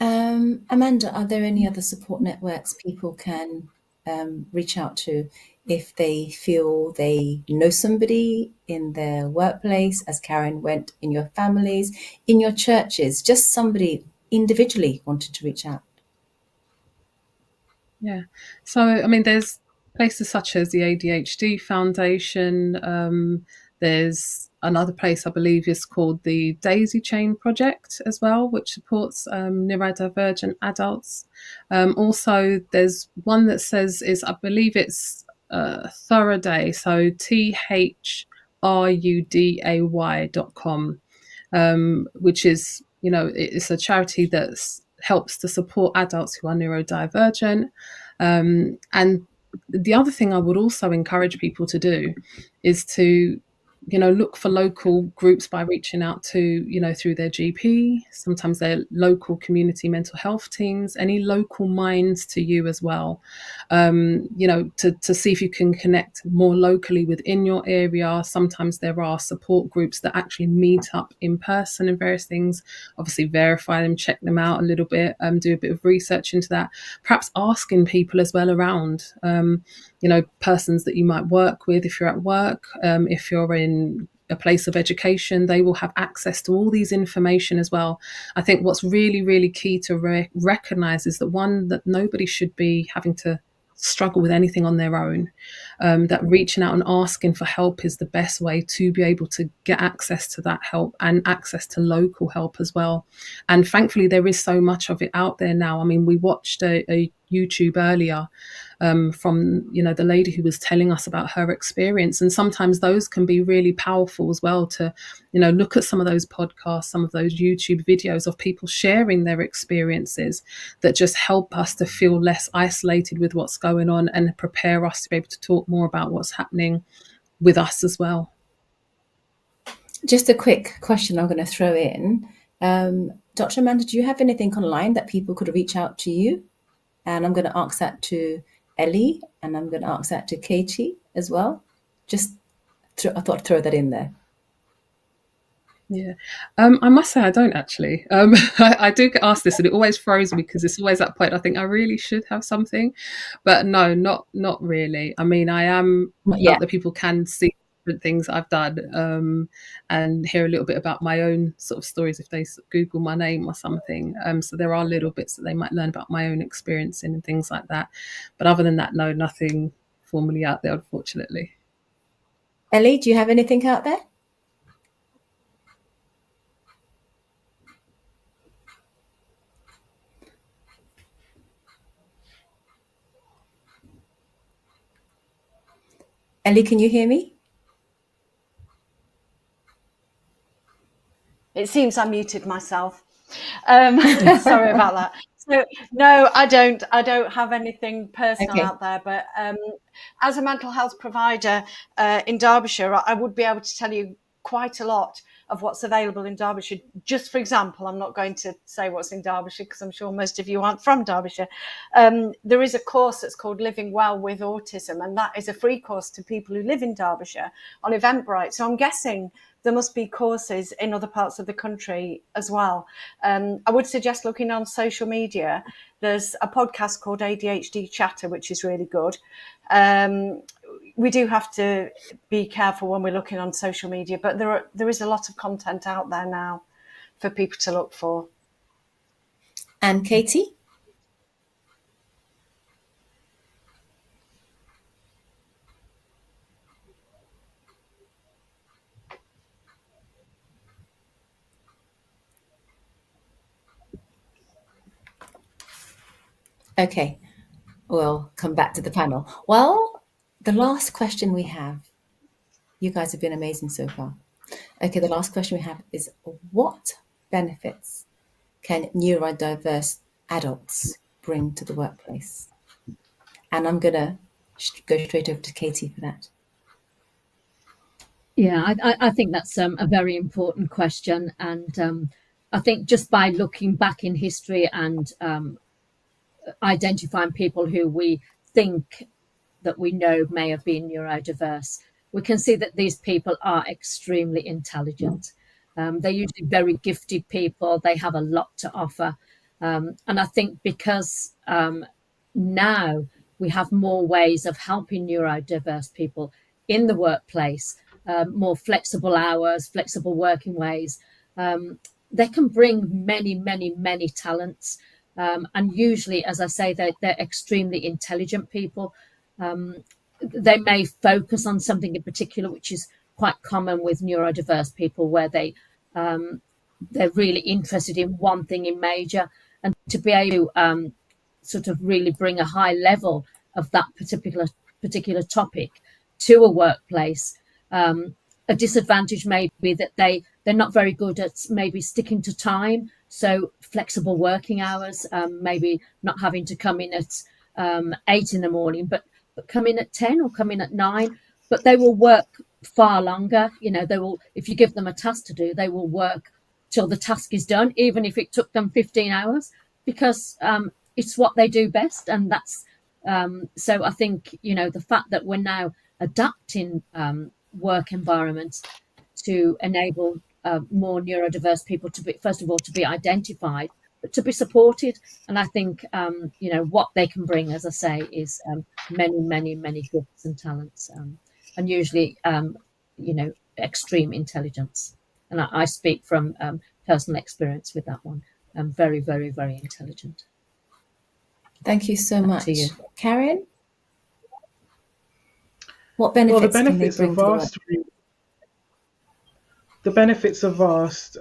S2: Amanda, are there any other support networks people can reach out to if they feel they know somebody in their workplace, as Karen went, in your families, in your churches, just somebody individually wanted to reach out?
S3: Yeah. So, I mean, there's places such as the ADHD Foundation. There's another place I believe is called the Daisy Chain Project as well, which supports neurodivergent adults. Also, there's one that says I believe it's Thoroughday, so THRUDAY.com, which is, it's a charity that helps to support adults who are neurodivergent. And the other thing I would also encourage people to do is to look for local groups by reaching out to, through their GP, sometimes their local community mental health teams, any local minds to you as well, to see if you can connect more locally within your area. Sometimes there are support groups that actually meet up in person and various things. Obviously verify them, check them out a little bit, do a bit of research into that, perhaps asking people as well around, persons that you might work with if you're at work, if you're in a place of education, they will have access to all these information as well. I think what's really, really key to recognize is that nobody should be having to struggle with anything on their own, that reaching out and asking for help is the best way to be able to get access to that help and access to local help as well. And thankfully there is so much of it out there now. I mean, we watched a YouTube earlier from the lady who was telling us about her experience, and sometimes those can be really powerful as well to look at some of those podcasts, some of those YouTube videos of people sharing their experiences that just help us to feel less isolated with what's going on and prepare us to be able to talk more about what's happening with us as well.
S2: Just a quick question I'm going to throw in. Dr. Amanda, do you have anything online that people could reach out to you? And I'm going to ask that to Ellie, and I'm going to ask that to Katie as well. I thought I'd throw that in there.
S3: Yeah, I must say I don't actually. I do get asked this, and it always throws me because it's always that point. I think I really should have something, but no, not really. I mean, I am not that people can see different things I've done and hear a little bit about my own sort of stories if they Google my name or something. So there are little bits that they might learn about my own experience and things like that. But other than that, no, nothing formally out there, unfortunately.
S2: Ellie, do you have anything out there? Ellie, can you hear me?
S6: It seems I muted myself. Sorry about that. So no, I don't have anything personal out there, but as a mental health provider in Derbyshire, I would be able to tell you quite a lot of what's available in Derbyshire. Just for example, I'm not going to say what's in Derbyshire because I'm sure most of you aren't from Derbyshire. There is a course that's called Living Well with Autism, and that is a free course to people who live in Derbyshire on Eventbrite. So I'm guessing there must be courses in other parts of the country as well. I would suggest looking on social media. There's a podcast called ADHD Chatter, which is really good. We do have to be careful when we're looking on social media, but there is a lot of content out there now for people to look for.
S2: And Katie? Okay, we'll come back to the panel. Well, the last question we have, you guys have been amazing so far. Okay, the last question we have is, what benefits can neurodiverse adults bring to the workplace? And I'm going to go straight over to Katie for that.
S5: Yeah, I think that's a very important question. And I think just by looking back in history and identifying people who we think that we know may have been neurodiverse, we can see that these people are extremely intelligent. They're usually very gifted people. They have a lot to offer. And I think because now we have more ways of helping neurodiverse people in the workplace, more flexible hours, flexible working ways, they can bring many, many, many talents. And usually, as I say, they're extremely intelligent people. They may focus on something in particular, which is quite common with neurodiverse people, where they're really interested in one thing in major, and to be able to sort of really bring a high level of that particular topic to a workplace. A disadvantage may be that they're not very good at maybe sticking to time, so flexible working hours, maybe not having to come in at 8 in the morning, but come in at 10 or come in at 9, but they will work far longer. They will, if you give them a task to do, they will work till the task is done, even if it took them 15 hours, because it's what they do best. And that's so I think the fact that we're now adapting work environments to enable more neurodiverse people to be, first of all, to be identified, but to be supported. And I think what they can bring, as I say, is many, many, many gifts and talents, and usually extreme intelligence. And I speak from personal experience with that one. Very, very, very intelligent.
S2: Thank you so much.
S5: To you.
S2: Karen? What benefits,
S4: Well, the benefits
S2: can they bring
S4: are vast. The benefits are vast.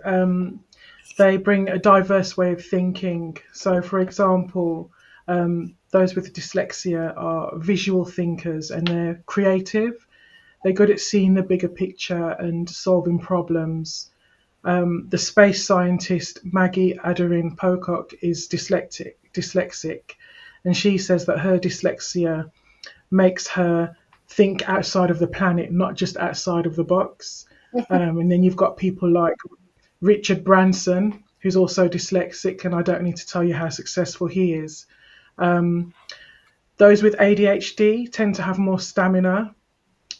S4: They bring a diverse way of thinking. So, for example, those with dyslexia are visual thinkers and they're creative. They're good at seeing the bigger picture and solving problems. The space scientist Maggie Adarin Pocock is dyslexic, and she says that her dyslexia makes her think outside of the planet, not just outside of the box. And then you've got people like Richard Branson, who's also dyslexic, and I don't need to tell you how successful he is. Those with ADHD tend to have more stamina,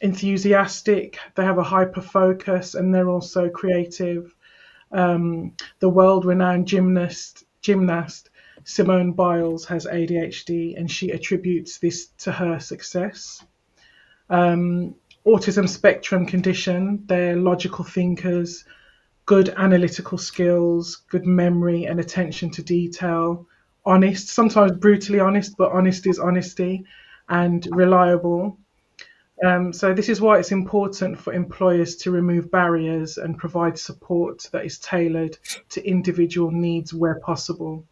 S4: enthusiastic, they have a hyper focus, and they're also creative. The world-renowned gymnast Simone Biles has ADHD, and she attributes this to her success. Autism spectrum condition, they're logical thinkers, good analytical skills, good memory and attention to detail, honest, sometimes brutally honest, but honest is honesty, and reliable. So this is why it's important for employers to remove barriers and provide support that is tailored to individual needs where possible.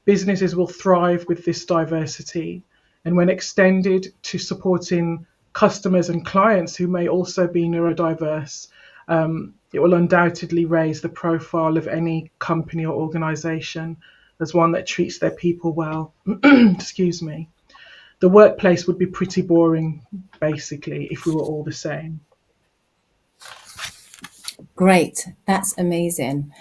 S4: Businesses will thrive with this diversity, and when extended to supporting customers and clients who may also be neurodiverse, it will undoubtedly raise the profile of any company or organisation as one that treats their people well. Excuse me. The workplace would be pretty boring, basically, if we were all the same.
S2: Great, that's amazing.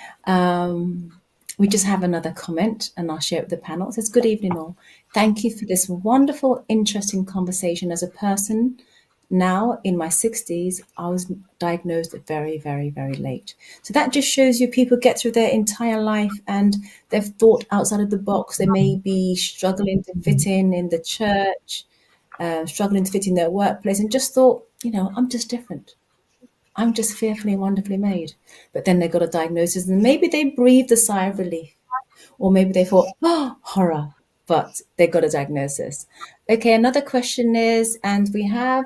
S2: We just have another comment, and I'll share it with the panel. It says, good evening all. Thank you for this wonderful, interesting conversation. As a person now in my 60s, I was diagnosed very, very, very late. So that just shows you people get through their entire life and they've thought outside of the box. They may be struggling to fit in the church, struggling to fit in their workplace, and just thought, I'm just different. I'm just fearfully and wonderfully made. But then they got a diagnosis and maybe they breathed a sigh of relief. Or maybe they thought, oh, horror, but they got a diagnosis. Okay, another question is, and we have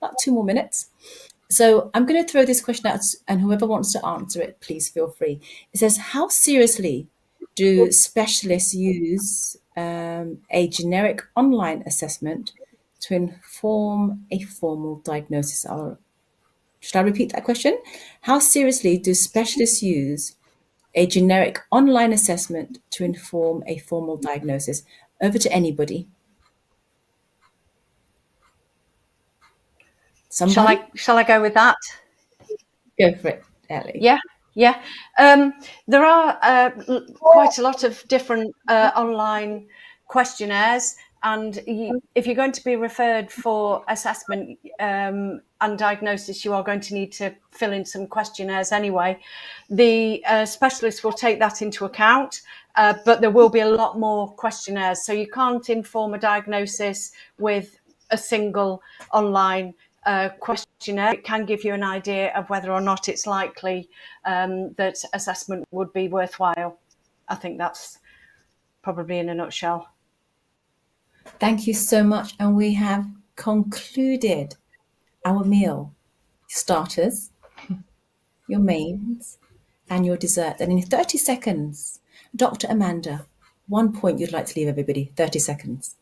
S2: about 2 more minutes. So I'm going to throw this question out, and whoever wants to answer it, please feel free. It says, how seriously do specialists use a generic online assessment to inform a formal diagnosis? Should I repeat that question? How seriously do specialists use a generic online assessment to inform a formal diagnosis? Over to anybody. Somebody?
S6: Shall I go with that?
S2: Go for it, Ellie.
S6: Yeah. There are quite a lot of different online questionnaires, and if you're going to be referred for assessment and diagnosis, you are going to need to fill in some questionnaires anyway. The specialist will take that into account, but there will be a lot more questionnaires, so you can't inform a diagnosis with a single online questionnaire. It can give you an idea of whether or not it's likely that assessment would be worthwhile. I think that's probably in a nutshell.
S2: Thank you so much. And we have concluded our meal. Starters, your mains, and your dessert. And in 30 seconds, Dr. Amanda, one point you'd like to leave everybody. 30 seconds.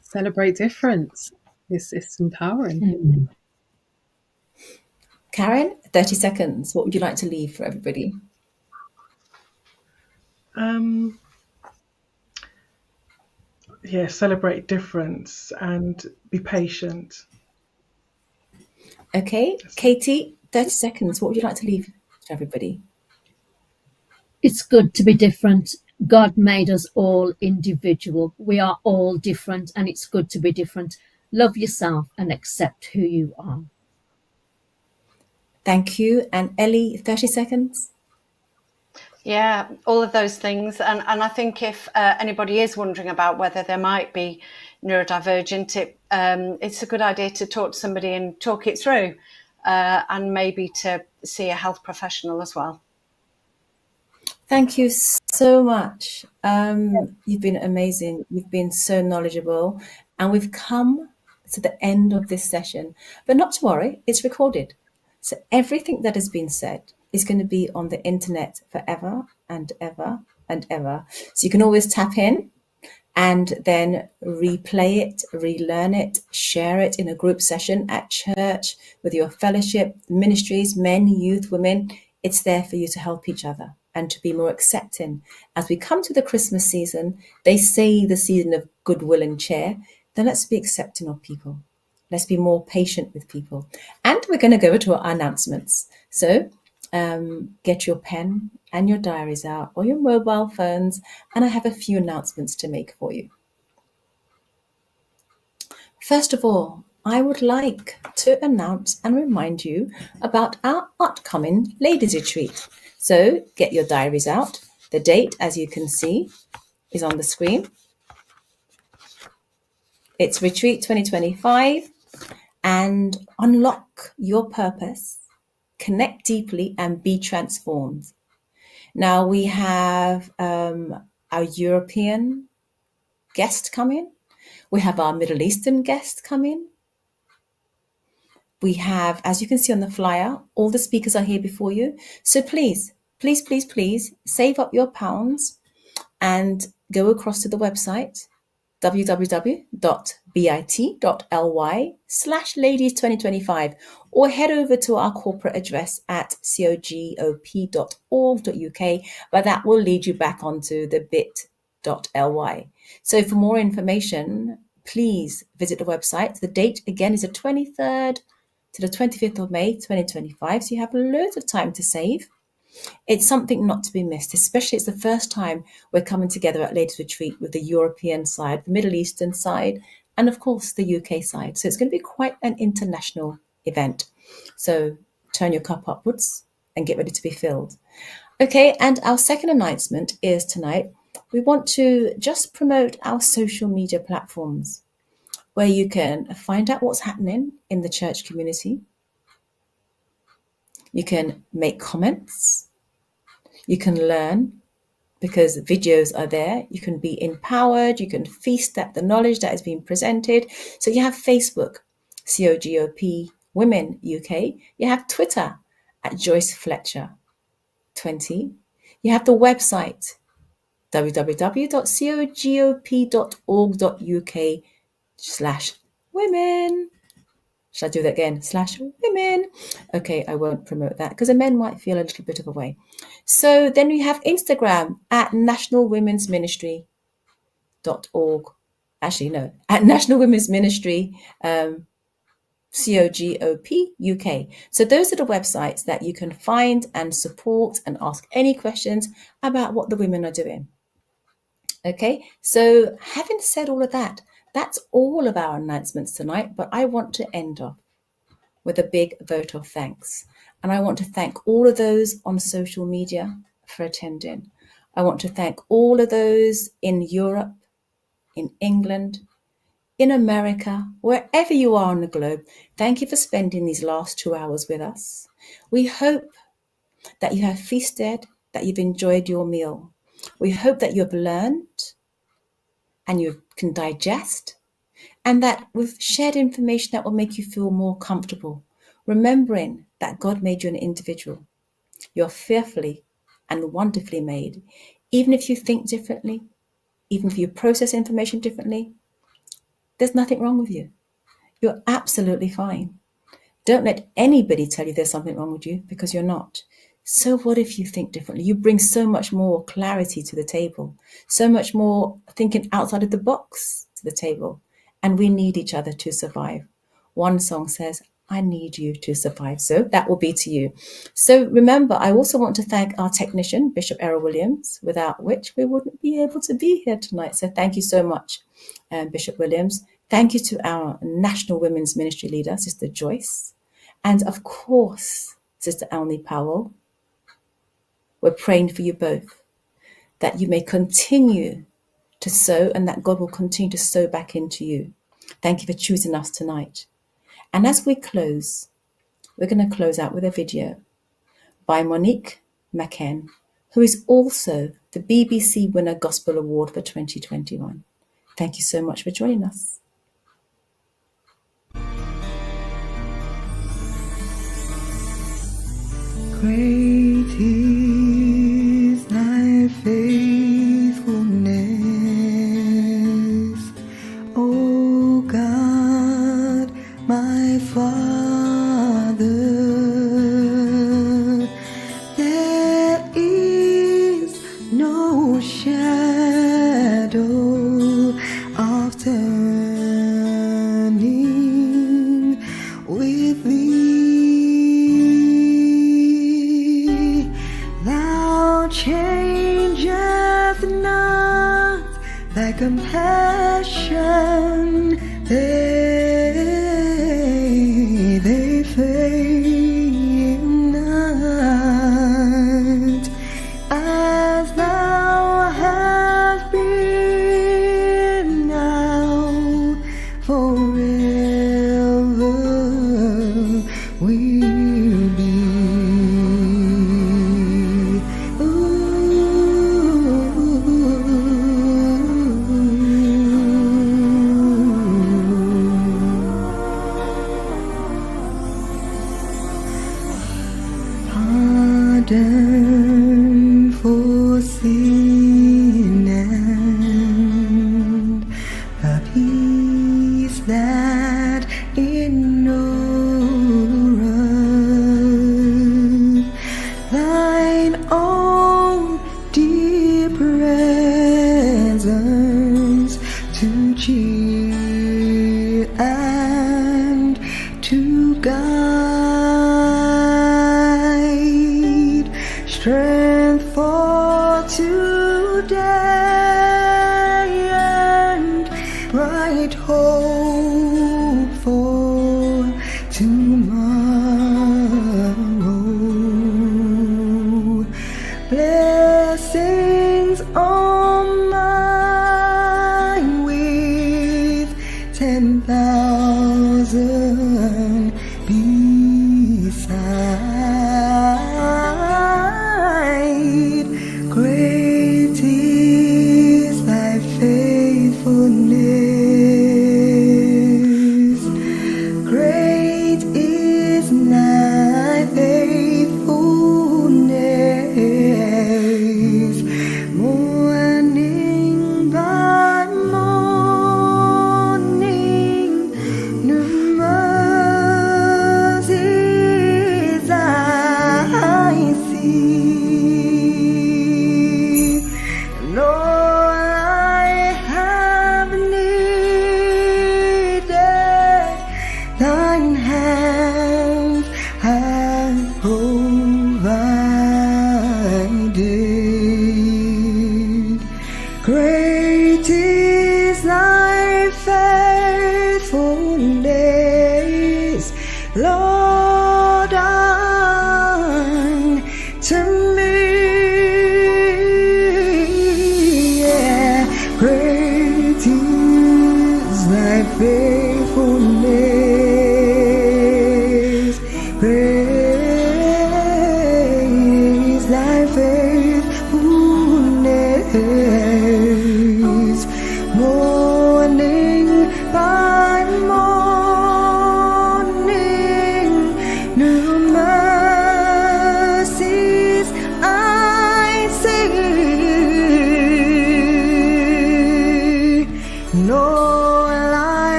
S3: Celebrate difference. It's empowering.
S2: Karen, 30 seconds. What would you like to leave for everybody?
S4: Celebrate difference and be patient.
S2: Okay, Katie, 30 seconds. What would you like to leave to everybody?
S5: It's good to be different. God made us all individual. We are all different, and it's good to be different. Love yourself and accept who you are.
S2: Thank you. And Ellie, 30 seconds.
S6: Yeah, all of those things. And I think if anybody is wondering about whether they might be neurodivergent, it's a good idea to talk to somebody and talk it through, and maybe to see a health professional as well.
S2: Thank you so much. You've been amazing. You've been so knowledgeable. And we've come to the end of this session. But not to worry, it's recorded. So everything that has been said is going to be on the internet forever and ever and ever. So you can always tap in and then replay it, relearn it, share it in a group session at church, with your fellowship, ministries, men, youth, women. It's there for you to help each other and to be more accepting. As we come to the Christmas season, they say the season of goodwill and cheer, then let's be accepting of people. Let's be more patient with people. And we're going to go to our announcements. So get your pen and your diaries out, or your mobile phones, and I have a few announcements to make for you. First of all, I would like to announce and remind you about our upcoming Ladies Retreat. So get your diaries out. The date, as you can see, is on the screen. It's Retreat 2025, and unlock your purpose, connect deeply, and be transformed. Now we have our European guest coming. We have our Middle Eastern guest coming. We have, as you can see on the flyer, all the speakers are here before you. So please, please, please, please save up your pounds and go across to the website, www.bit.ly/ladies2025, or head over to our corporate address at cogop.org.uk, but that will lead you back onto the bit.ly. So for more information, please visit the website. The date again is the 23rd to the 25th of May 2025, so you have loads of time to save. It's something not to be missed, especially it's the first time we're coming together at Ladies Retreat with the European side, the Middle Eastern side, and of course the UK side. So it's going to be quite an international event. So turn your cup upwards and get ready to be filled. Okay, and our second announcement is tonight, we want to just promote our social media platforms where you can find out what's happening in the church community. You can make comments. You can learn because videos are there. You can be empowered. You can feast at the knowledge that is being presented. So you have Facebook, COGOP Women UK. You have Twitter at Joyce Fletcher 20. You have the website, www.cogop.org.uk/women. Should I do that again? /women. Okay, I won't promote that because the men might feel a little bit of a way. So then we have Instagram at National Women's Ministry.org. Actually, no, at National Women's Ministry, COGOP UK. So those are the websites that you can find and support and ask any questions about what the women are doing. Okay, so having said all of that, that's all of our announcements tonight, but I want to end off with a big vote of thanks. And I want to thank all of those on social media for attending. I want to thank all of those in Europe, in England, in America, wherever you are on the globe. Thank you for spending these last 2 hours with us. We hope that you have feasted, that you've enjoyed your meal. We hope that you have learned and you can digest, and that we've shared information that will make you feel more comfortable, remembering that God made you an individual. You're fearfully and wonderfully made. Even if you think differently, even if you process information differently, there's nothing wrong with you. You're absolutely fine. Don't let anybody tell you there's something wrong with you, because you're not. So what if you think differently? You bring so much more clarity to the table, so much more thinking outside of the box to the table. And we need each other to survive. One song says, I need you to survive. So that will be to you. So remember, I also want to thank our technician, Bishop Errol Williams, without which we wouldn't be able to be here tonight. So thank you so much, Bishop Williams. Thank you to our National Women's Ministry leader, Sister Joyce. And of course, Sister Alney Powell. We're praying for you both, that you may continue to sow and that God will continue to sow back into you. Thank you for choosing us tonight. And as we close, we're going to close out with a video by Monique McKen, who is also the BBC Winner Gospel Award for 2021. Thank you so much for joining us.
S1: Great is thy faithfulness, O God, my Father. There is no shadow of turning with thee. Thou changeth not thy compassion, they fail not. As thou hast been now, forever will be. Pardon for sin and a peace that endureth, thine own dear presence to cheer and to guide, strength for today and bright hope for tomorrow. Blessings on mine with 10,000 beside. Great is thy faithfulness. Great is thy faithfulness. More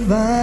S1: provide.